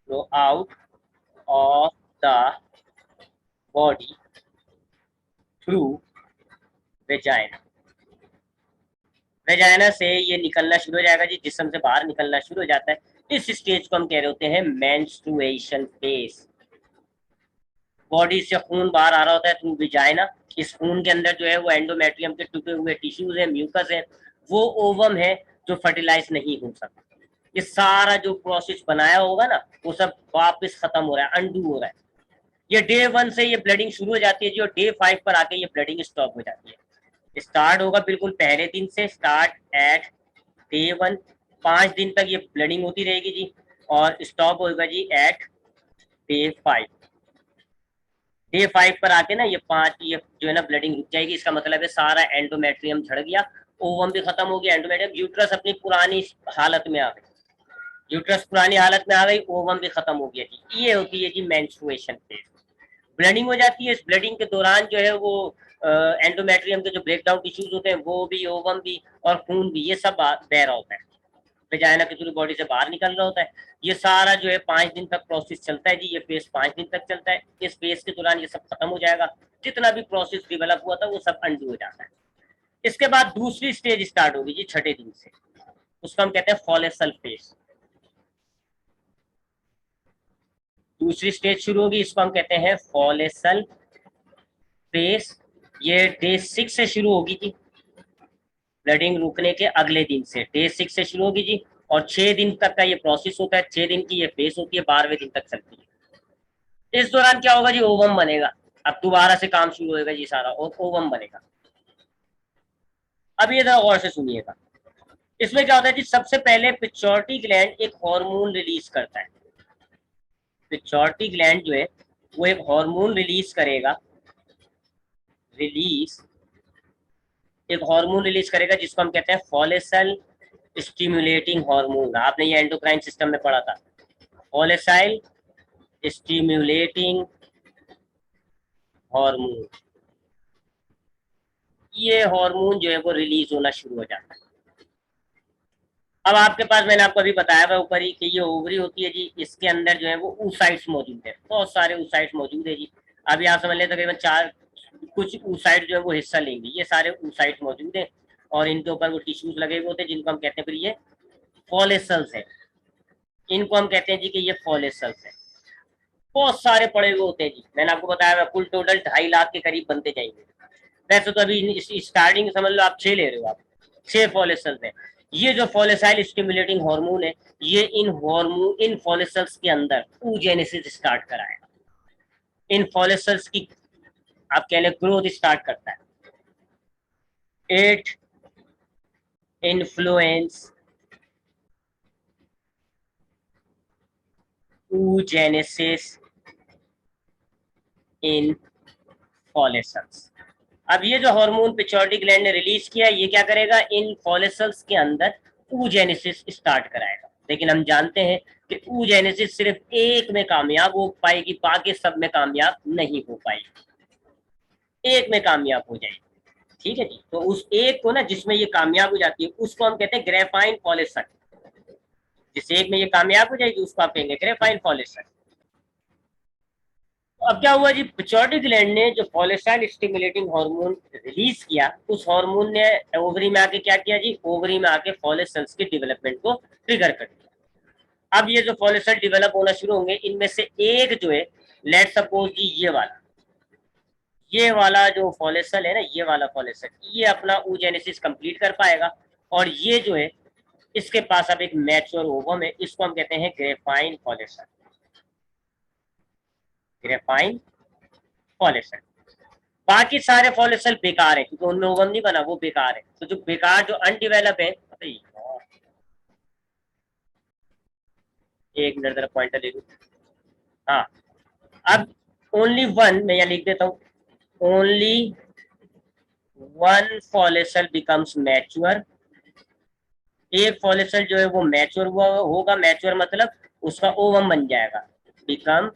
flow out of the body through vagina. Vagina से ये निकलना शुरू हो जाएगा जी, जिस्म से बाहर निकलना शुरू हो जाता है। इस स्टेज को हम कह रहे होते हैं मेंस्ट्रुएशन फेज। बॉडी से खून बाहर आ रहा होता है थ्रू विजाइना। इस खून के अंदर जो है वो एंडोमेट्रियम के टूटे हुए टिश्यूज है, म्यूकस है, वो ओवम है जो फर्टिलाइज नहीं हो सकता। ये सारा जो प्रोसेस बनाया होगा ना वो सब वापस खत्म हो रहा है, अंडू हो रहा है। ये डे 1 से ये ब्लडिंग शुरू हो जाती है जी, और डे 5 पर आके ये ब्लडिंग स्टॉप हो जाती है। स्टार्ट होगा बिल्कुल पहले दिन से, स्टार्ट एट डे 1, 5 दिन तक ये ब्लडिंग होती रहेगी जी, और स्टॉप होगा जी एट डे 5। डे 5 पर आके ना ये जो है ना ब्लडिंग रुक जाएगी। इसका मतलब है सारा एंडोमेट्रियम झड़ गया, ओवम भी खत्म हो गया, एंडोमेट्रियम, यूट्रस अपनी पुरानी हालत में आ गई, यूट्रस पुरानी हालत में आ गई, ओवम भी खत्म हो गया जी। ये होती है जी मेंस्ट्रुएशन फेज। ब्लडिंग हो जाती है, इस ब्लडिंग के दौरान जो है वो एंडोमेट्रियम के जो ब्रेकडाउन टिश्यूज होते हैं वो भी, ओवम भी और खून भी, ये सब बह रहा होता है, वेजाइना के थ्रू बॉडी से बाहर निकल रहा होता है। ये सारा जो है 5 दिन तक प्रोसेस चलता है जी, ये फेज 5 दिन तक चलता है। इस फेज के दौरान ये सब खत्म हो जाएगा, जितना भी प्रोसेस डेवलप हुआ था वो सब अंडू हो जाता है। इसके बाद दूसरी स्टेज स्टार्ट होगी जी 6ठे दिन से, उसको हम कहते हैं फॉलेसल फेज। दूसरी स्टेज शुरू होगी, इसको हम कहते हैं फॉलेसल फेज। ये डे 6 से शुरू होगी जी, ब्लडिंग रुकने के अगले दिन से, डे 6 से शुरू होगी जी, और 6 दिन तक का ये प्रोसेस होता है। 6 दिन की ये फेज होती है, 12वें दिन तक चलती है। इस दौरान क्या होगा जी, ओवम बनेगा। अब दोबारा से काम शुरू होगा जी सारा, और ओवम बनेगा। अब ये जरा गौर से सुनिएगा, इसमें क्या होता है जी, सबसे पहले पिट्यूटरी ग्लैंड एक हार्मोन रिलीज करता है। पिट्यूटरी ग्लैंड जो है वो एक हार्मोन रिलीज करेगा, रिलीज एक हार्मोन रिलीज करेगा जिसको हम कहते हैं फॉलिसल स्टिमुलेटिंग हार्मोन, आपने ये एंडोक्राइन सिस्टम में पढ़ा था। फॉलिसाइल स्टिमुलेटिंग हार्मोन, ये हार्मोन जो है वो रिलीज होना शुरू हो जाता है। अब आपके पास मैंने आपको अभी बताया था ऊपर ही कि ये ओवरी होती है जी, इसके अंदर जो है वो oocytes मौजूद है, बहुत सारे oocytes मौजूद है जी। अभी आप समझ लें तकरीबन 4 कुछ oocytes जो है वो हिस्सा लेंगे, ये सारे oocytes मौजूद हैं और इनके ऊपर वो टिश्यूज लगे हुए होते हैं जिनको हम कहते हैं फिर ये फॉलिसल्स है। इनको हम कहते हैं जी कि ये फॉलिसल्स है। बहुत सारे पड़े हुए होते हैं जी, मैंने आपको बताया कुल टोटल 2.5 लाख के करीब बनते जाएंगे। वैसे तो अभी स्टार्टिंग समझ लो आप 6 ले रहे हो, आप 6 फॉलिसल्स हैं। ये जो फॉलिसाइल स्टिमुलेटिंग हार्मोन है, ये इन फॉलिसल्स के अंदर oogenesis स्टार्ट कराएगा। इन फॉलिसल्स की आप कह लें ग्रोथ स्टार्ट करता है। इट इन्फ्लुएंस oogenesis इन फॉलिसल्स। अब ये जो हार्मोन पिट्यूटरी ग्लैंड ने रिलीज किया, ये क्या करेगा, इन फॉलिसल्स के अंदर oogenesis स्टार्ट कराएगा। लेकिन हम जानते हैं कि oogenesis सिर्फ एक में कामयाब हो पाएगी, बाकी सब में कामयाब नहीं हो पाएगी, एक में कामयाब हो जाएगी। ठीक है जी, तो उस एक को ना जिसमें ये कामयाब हो जाती है उसको हम कहते हैं ग्रेफाइन फॉलिसल। जिस एक में ये कामयाब हो जाएगी उसको आप कहेंगे ग्रेफाइन फॉलिसल। अब क्या हुआ जी, पिट्यूटरी ग्लैंड ने जो फॉलिसाइल स्टिमुलेटिंग हार्मोन रिलीज किया, उस हार्मोन ने ओवरी में आके क्या किया जी, ओवरी में आके फॉलिसल्स के डेवलपमेंट को ट्रिगर कर दिया। अब ये जो फॉलिसल डेवलप होना शुरू होंगे, इनमें से एक जो है, लेट सपोज जी ये वाला जो फॉलिसल है ना, ये वाला फॉलिसल, ये अपना oogenesis कंप्लीट कर पाएगा और ये जो है इसके पास अब एक मैच्योर ओवम है, इसको हम कहते हैं ग्रेफाइन फॉलिसल। ग्रेफाइन फॉलिसल। बाकी सारे फॉलिसल बेकार है क्योंकि उनमें ओवम नहीं बना, वो बेकार है। तो जो बेकार जो अनडिवेलप है, एक मिनट जरा पॉइंटर ले लूं। हाँ, अब ओनली वन, मैं यहाँ लिख देता हूँ, ओनली वन फॉलिसल बिकम्स मैच्योर। एक फॉलिसल जो है वो मैच्योर हुआ होगा, मैच्योर मतलब उसका ओवम बन जाएगा, बिकम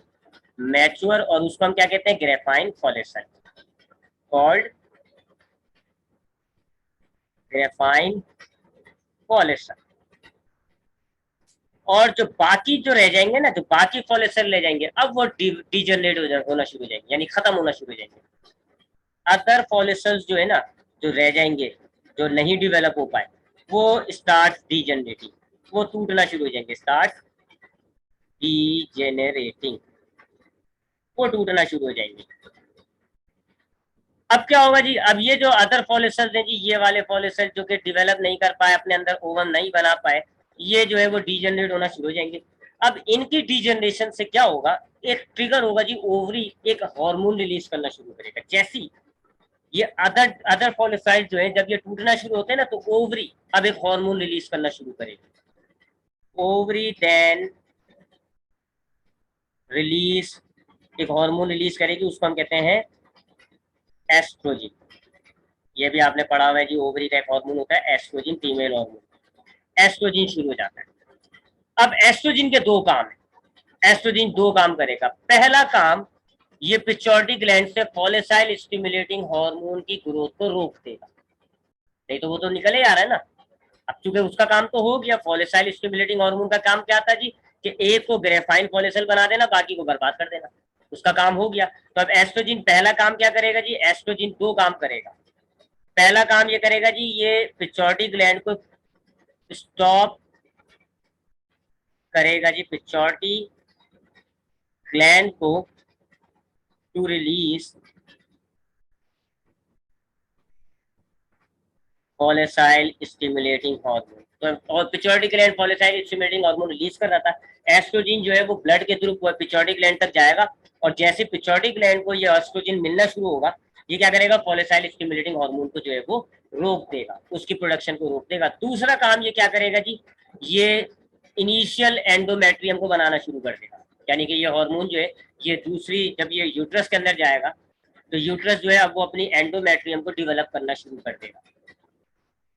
मैच्योर, और उसको हम क्या कहते हैं, ग्रेफाइन फॉलिसल, कॉल्ड ग्रेफाइन फॉलिसल। और जो बाकी जो रह जाएंगे ना, जो बाकी फॉलिसल रह जाएंगे, अब वो डीजनरेट होना शुरू हो जाएंगे, यानी खत्म होना शुरू हो जाएंगे। अदर फॉलिसल्स जो है ना, जो रह जाएंगे, जो नहीं डेवलप हो पाए, वो स्टार्ट डीजनरेटिंग, वो टूटना शुरू हो जाएंगे, स्टार्ट डीजेनरेटिंग, वो टूटना शुरू हो जाएंगे। अब क्या होगा जी, अब ये जो अदर फॉलिसल्स हैं जी, ये वाले फॉलिसल जो कि डेवलप नहीं कर पाए, अपने अंदर ओवम नहीं बना पाए, ये जो है वो डीजनरेट होना शुरू हो जाएंगे। अब इनकी डीजनरेशन से क्या होगा, एक ट्रिगर होगा जी, ओवरी एक हार्मोन रिलीज करना शुरू करेगा। जैसी ये अदर अदर फॉलिसाइड जो है, जब ये टूटना शुरू होते हैं ना, तो ओवरी अब एक हार्मोन रिलीज करना शुरू करेगी। ओवरी देन रिलीज, एक हार्मोन रिलीज करेगी, उसको हम कहते हैं एस्ट्रोजिन। ये भी आपने पढ़ा हुआ है जी, ओवरी का एक हार्मोन होता है एस्ट्रोजिन, फीमेल हार्मोन। एस्ट्रोजिन शुरू हो जाता है। अब एस्ट्रोजिन के दो काम है, एस्ट्रोजिन दो काम करेगा। पहला काम, ये पिट्यूटरी ग्लैंड से फॉलिसाइल स्टिमुलेटिंग हार्मोन की ग्रोथ को रोक देगा, नहीं तो वो तो निकले आ रहा है ना। अब चूंकि उसका काम तो हो गया, फॉलिसाइल स्टिमुलेटिंग हार्मोन का काम क्या था जी, कि एक को ग्रेफाइन फॉलिसल बना देना, बाकी को बर्बाद कर देना, उसका काम हो गया। तो अब एस्ट्रोजिन पहला काम क्या करेगा जी, एस्ट्रोजिन दो काम करेगा। पहला काम ये करेगा जी, ये पिट्यूटरी ग्लैंड को स्टॉप करेगा जी, पिट्यूटरी ग्लैंड को to release follicle stimulating hormone. तो और pituitary gland follicle stimulating hormone release कर रहा था। एस्ट्रोजिन जो है वो ब्लड के थ्रू पिट्यूटरी ग्लैंड तक जाएगा, और जैसे पिट्यूटरी ग्लैंड को ये एस्ट्रोजिन मिलना शुरू होगा, ये क्या करेगा, फॉलिसाइल स्टिमुलेटिंग हार्मोन को जो है वो रोक देगा, उसकी प्रोडक्शन को रोक देगा। दूसरा काम ये क्या करेगा जी, ये इनिशियल एंडोमेट्रियम को बनाना शुरू कर देगा, यानी कि ये हार्मोन जो है, ये दूसरी जब ये यूट्रस के अंदर जाएगा, तो यूट्रस जो है अब वो अपनी एंडोमेट्रियम को डेवलप करना शुरू कर देगा।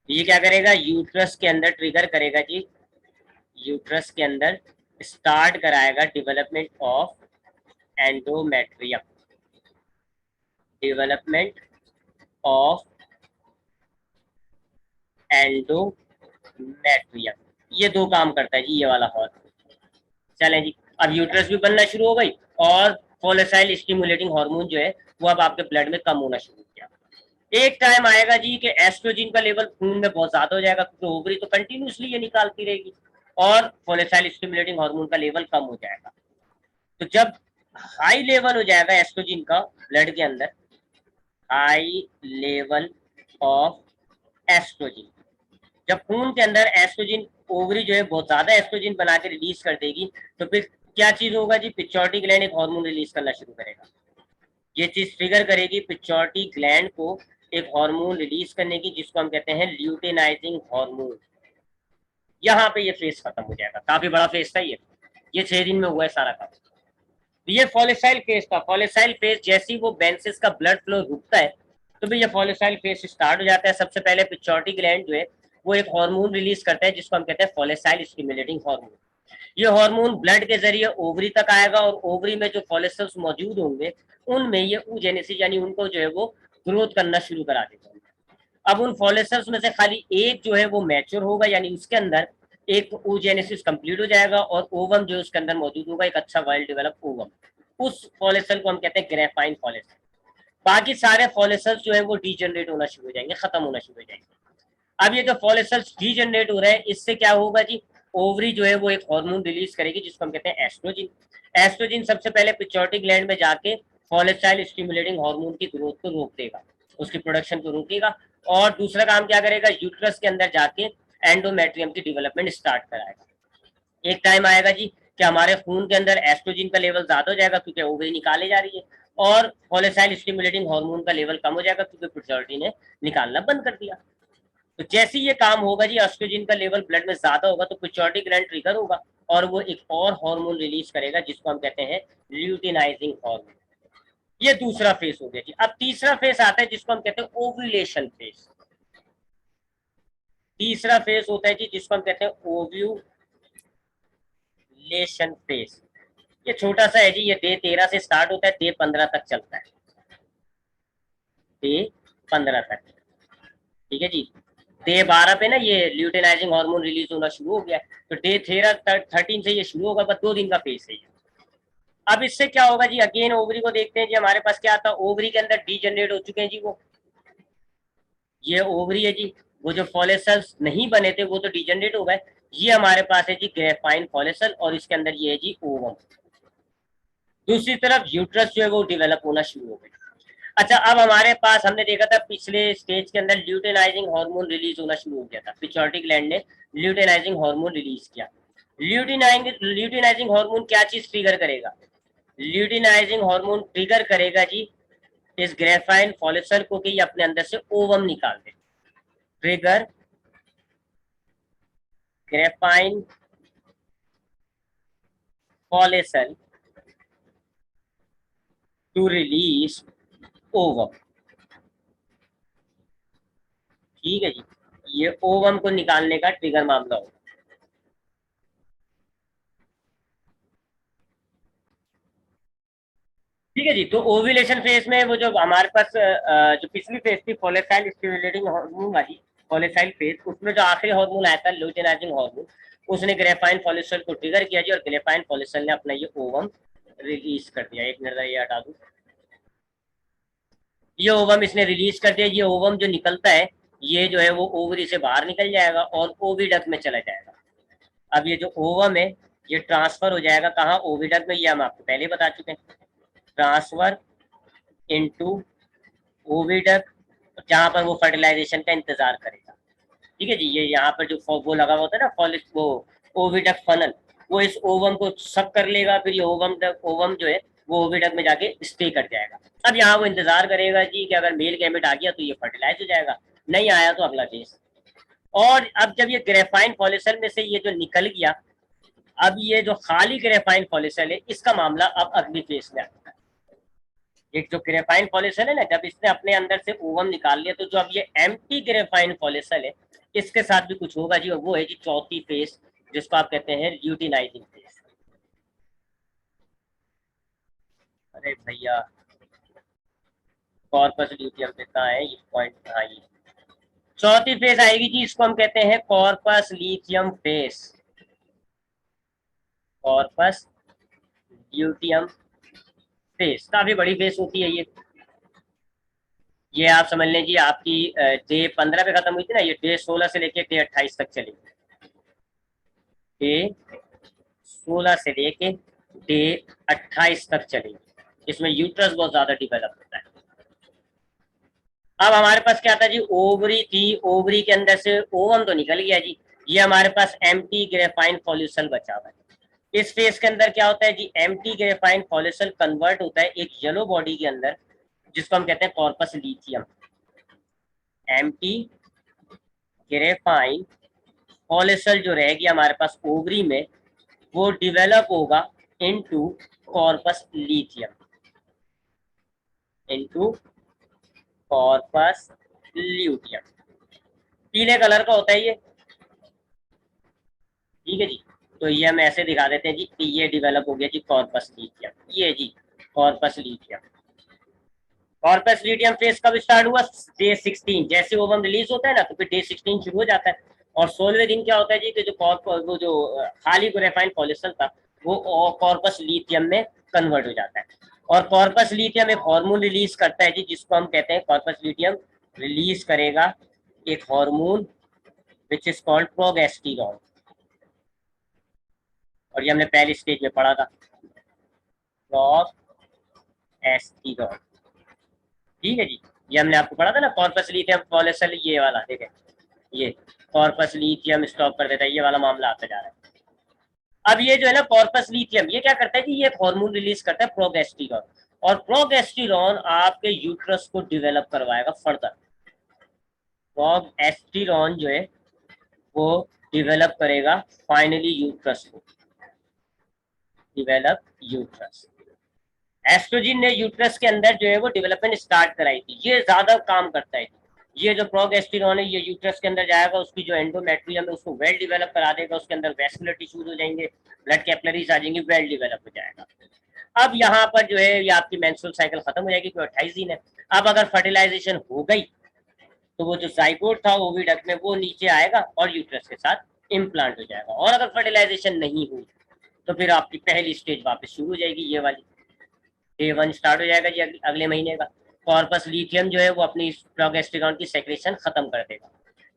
ये क्या करेगा, यूट्रस के अंदर ट्रिगर करेगा जी, यूट्रस के अंदर स्टार्ट कराएगा development of endometrium, development of endometrium. ये दो काम करता है जी ये वाला हार्मोन। चलें जी, अब यूट्रस भी बनना शुरू हो गई और फोलिसाइल स्टिमुलेटिंग हार्मोन जो है वो अब आपके ब्लड में कम होना शुरू किया। एक टाइम आएगा जी कि एस्ट्रोजन का लेवल खून में बहुत ज्यादा हो जाएगा, क्योंकि ओवरी तो कंटिन्यूसली ये निकालती रहेगी और फोलिसाइल स्टिमुलेटिंग हार्मोन का लेवल कम हो जाएगा। तो जब हाई लेवल हो जाएगा एस्ट्रोजन का ब्लड के अंदर, हाई लेवल ऑफ एस्ट्रोजन, जब खून के अंदर एस्ट्रोजन, ओवरी जो है बहुत ज्यादा एस्ट्रोजन बना के रिलीज कर देगी, तो फिर क्या चीज होगा जी, पिट्यूटरी ग्लैंड एक हार्मोन रिलीज करना शुरू करेगा। ये चीज ट्रिगर करेगी पिट्यूटरी ग्लैंड को एक हार्मोन रिलीज करने की, जिसको हम कहते हैं ल्यूटेनाइजिंग हार्मोन। यहाँ पे ये फेज खत्म हो जाएगा। काफी बड़ा फेज था ये 6 दिन में हुआ है सारा काम। ये फॉलिसाइल फेज था। फॉलिसाइल फेज जैसे ही वो बेंसिस का ब्लड फ्लो रुकता है, तो भी ये फॉलिसाइल फेज स्टार्ट हो जाता है। सबसे पहले पिट्यूटरी ग्लैंड जो है वो एक हार्मोन रिलीज करता है, जिसको हम कहते हैं फॉलिसाइल स्टिमुलेटिंग हार्मोन। ये हार्मोन ब्लड के जरिए ओवरी तक आएगा और ओवरी में जो फॉलिकल्स मौजूद होंगे उनमें ये oogenesis यानी उनको जो है वो ग्रोथ करना शुरू करा देगा। अब उन फॉलिकल्स में से खाली एक जो है वो मैच्योर होगा, यानी उसके अंदर एक oogenesis कंप्लीट हो जाएगा और ओवम जो उसके अंदर मौजूद होगा, एक अच्छा वेल डेवलप ओवम। उस फॉलिकल को हम कहते हैं ग्रेफाइन फॉलिकल। बाकी सारे फॉलिकल्स जो है वो डीजनरेट होना शुरू हो जाएंगे, खत्म होना शुरू हो जाएंगे। अब ये जो फॉलिकल्स डीजनरेट हो रहे हैं, इससे क्या होगा जी, ओवरी जो है वो एक हार्मोन रिलीज करेगी, जिसको हम कहते हैं एस्ट्रोजन। एस्ट्रोजन सबसे पहले पिट्यूटरी ग्लैंड में जाके फॉलिसाइल स्टिमुलेटिंग हार्मोन की ग्रोथ को रोक देगा, उसकी प्रोडक्शन को रोकेगा। और दूसरा काम क्या करेगा, यूट्रस के अंदर जाके एंडोमेट्रियम की डेवलपमेंट स्टार्ट कराएगा। एक टाइम आएगा जी कि हमारे खून के अंदर एस्ट्रोजन का लेवल ज्यादा हो जाएगा, क्योंकि ओवरी निकाले जा रही है, और फॉलिसाइल स्टिमुलेटिंग हार्मोन का लेवल कम हो जाएगा, क्योंकि पिट्यूटरी ने निकालना बंद कर दिया। तो जैसे ये काम होगा जी, एस्ट्रोजन का लेवल ब्लड में ज्यादा होगा तो पिट्यूटरी ग्लैंड ट्रिगर होगा और वो एक और हार्मोन रिलीज करेगा, जिसको हम कहते हैं ल्यूटिनाइजिंग हार्मोन। ये दूसरा फेज हो गया जी। अब तीसरा फेज आता है जिसको हम कहते हैं ओव्यूलेशन फेज। तीसरा फेज होता है जी जिसको हम कहते हैं ओव्यूलेशन फेज। ये छोटा सा है जी, ये डे 13 से स्टार्ट होता है, डे 15 तक चलता है, डे 15 तक। ठीक है जी, डे 12 पे ना ये ल्यूटेनाइजिंग हार्मोन रिलीज होना शुरू हो गया, तो डे 13 से ये शुरू होगा, बस 2 दिन का फेज है। अब इससे क्या होगा जी, अगेन ओवरी को देखते हैं जी, हमारे पास क्या था, ओवरी के अंदर डीजनरेट हो चुके हैं जी वो, ये ओवरी है जी। वो जो फॉलिकल्स नहीं बने थे वो तो डीजनरेट हो गए। ये हमारे पास है जी ग्रेफाइन फॉलिकल और इसके अंदर ये है जी ओवम। दूसरी तरफ यूट्रस जो है वो डेवलप होना शुरू हो गई। अच्छा, अब हमारे पास हमने देखा था पिछले स्टेज के अंदर ल्यूटेनाइजिंग हार्मोन रिलीज होना शुरू हो गया था, पिट्यूटरी ग्लैंड ने ल्यूटेनाइजिंग हार्मोन रिलीज किया। ल्यूटेनाइजिंग हार्मोन क्या चीज ट्रिगर करेगा, ल्यूटेनाइजिंग हार्मोन ट्रिगर करेगा जी इस ग्रेफाइन फॉलिकल को कि ये अपने अंदर से ओवम निकाल दे। Trigger Graafian follicle to release ovum. ठीक है जी, ये ओवम को निकालने का ट्रिगर मामला होगा। ठीक है जी, तो ओव्यूलेशन फेज में वो जो हमारे पास जो पिछली फेज थी फॉलिसाइल स्टिमुलेटिंग हार्मोन वाली, फॉलिसाइल फेज, उसमें जो आखिरी हार्मोन आया था ल्यूटेनाइजिंग हार्मोन, उसने ग्रेफाइन फॉलिकल को ट्रिगर किया जी, और ग्रेफाइन फॉलिकल ने अपना ये ओवम रिलीज कर दिया। एक मिनट ये हटा दूं, ये ओवम इसने रिलीज कर दिया। ये ओवम जो निकलता है ये जो है वो ओवरी से बाहर निकल जाएगा और ओविडक्ट में चला जाएगा। अब ये जो ओवम है ये ट्रांसफर हो जाएगा कहाँ, ओविडक्ट में, ये हम आपको पहले बता चुके हैं। ट्रांसफर इनटू ओविडक्ट, जहां पर वो फर्टिलाइजेशन का इंतजार करेगा। ठीक है जी, ये यहाँ पर जो वो लगा होता है ना फॉलिक, वो ओविडक्ट फनल, वो इस ओवम को सक कर लेगा, फिर ये ओवम जो है वो ओविडक्ट में जाके स्टे कर जाएगा। अब यहाँ वो इंतजार करेगा जी कि अगर मेल गैमेट आ गया तो ये फर्टिलाइज हो जाएगा, नहीं आया तो अगला फेज। और अब जब ये ग्रेफाइन फॉलिकल में से ये जो निकल गया, अब ये जो खाली ग्रेफाइन फॉलिकल है इसका मामला अब अगली फेज में आता है। एक जो ग्रेफाइन फॉलिकल है ना, जब इसने अपने अंदर से ओवम निकाल लिया, तो जो अब ये एम्प्टी ग्रेफाइन फॉलिकल है इसके साथ भी कुछ होगा जी, और वो है जी चौथी फेज, जिसको आप कहते हैं ल्यूटिनाइजिंग फेज। अरे भैया, कॉर्पस ल्यूटियम पे कहाँ है ये पॉइंट? हाँ, ये चौथी फेज आएगी जी, इसको हम कहते हैं corpus luteum phase. Corpus luteum phase काफी बड़ी फेज होती है ये आप समझ लें जी, आपकी डे 15 पे खत्म हुई थी ना, ये डे 16 से लेके डे 28 तक चलेगी। डे 16 से लेके डे 28 तक चलेगी। इसमें यूट्रस बहुत ज्यादा डिवेलप होता है। अब हमारे पास क्या था जी, ओवरी थी, ओवरी के अंदर से ओवम तो निकल गया जी, ये हमारे पास एम्प्टी ग्रेफाइन फॉल्यूसल बचा हुआ है। इस फेज के अंदर क्या होता है जी, एम्प्टी ग्रेफाइन फॉल्यूसल कन्वर्ट होता है एक येलो बॉडी के अंदर, जिसको हम कहते हैं कॉर्पस लिथियम। एम्प्टी ग्रेफाइन फॉलिसल जो रहेगी हमारे पास ओवरी में, वो डिवेलप होगा into corpus lithium, into corpus luteum. पीले कलर का होता है ये, ठीक है जी। तो ये हम ऐसे दिखा देते हैं जी कि ये डेवलप हो गया जी कॉर्पस लिथियम, ये जी corpus luteum. Corpus luteum phase कब स्टार्ट हुआ? डे 16, जैसे ओवम रिलीज होता है ना, तो फिर डे 16 शुरू हो जाता है। और 16वें दिन क्या होता है जी कि वो जो खाली ग्रेफाइन पॉलिसल था, वो कॉर्पस लिथियम में कन्वर्ट हो जाता है। और कॉर्पस लिथियम एक हार्मोन रिलीज करता है जी, जिसको हम कहते हैं, कॉर्पस लिथियम रिलीज करेगा एक hormone which is called progesterone. और ये हमने पहली स्टेज में पढ़ा था, प्रोगेस्टेरॉन, ठीक है जी। ये हमने आपको पढ़ा था ना, कॉर्पस लिथियम पॉलिसल, ये वाला देखें, ये कॉर्पस लिथियम स्टॉप कर देता है, ये वाला मामला आता जा रहा है। अब ये जो है ना कॉर्पस लिथियम, ये क्या करता है कि ये हार्मोन रिलीज करता है प्रोगेस्टेरॉन, और प्रोगेस्टेरॉन आपके यूट्रस को डिवेलप करवाएगा फर्दर। प्रोगेस्टेरॉन जो है वो डिवेलप करेगा फाइनली यूट्रस को, डिवेलप यूट्रस। एस्ट्रोजन ने यूट्रस के अंदर जो है वो डेवलपमेंट स्टार्ट कराई थी, ये ज्यादा काम करता है। ये जो प्रोगेस्टेरॉन है, ये यूट्रस के अंदर जाएगा, उसकी जो एंडोमेट्रियम है उसको वेल डेवलप करा देगा, उसके अंदर वेस्कुलर टिश्यूज हो जाएंगे, ब्लड कैपिलरीज आ जाएंगे, वेल डेवलप हो जाएगा। अब यहाँ पर जो है ये आपकी मेंस्ट्रुअल साइकिल खत्म हो जाएगी, कोई 28 दिन है। अब अगर फर्टिलाइजेशन हो गई तो वो जो जाइगोट था ओविडक्ट में, वो नीचे आएगा और यूट्रस के साथ इम्प्लांट हो जाएगा। और अगर फर्टिलाइजेशन नहीं हुई तो फिर आपकी पहली स्टेज वापस शुरू हो जाएगी, ये वाली डे 1 स्टार्ट हो जाएगा जी अगले महीने का। कॉर्पस लिथियम जो है वो अपनी प्रोगेस्टेरॉन की सेक्रेशन खत्म कर देगा,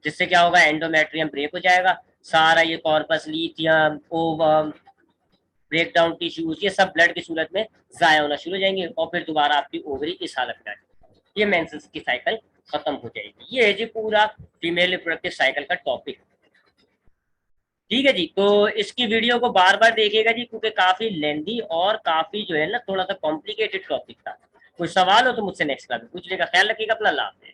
जिससे क्या होगा, एंडोमेट्रियम ब्रेक हो जाएगा, सारा ये corpus luteum, ovum, break down tissues, ये सब ब्लड की सूरत में जाया होना शुरू हो जाएंगे, और फिर दोबारा आपकी ओवरी इस हालत में आ जाएगी, ये मेंसेस की साइकिल खत्म हो जाएगी। ये है जी पूरा फीमेल रिप्रोडक्टिव साइकिल का टॉपिक, ठीक है जी। तो इसकी वीडियो को बार बार देखिएगा जी, क्योंकि काफी लेंदी और काफी जो है ना थोड़ा सा कॉम्प्लिकेटेड टॉपिक था। कोई सवाल हो तो मुझसे नेक्स्ट क्लास में पूछ लेगा। ख्याल रखिएगा अपना, लाभ है।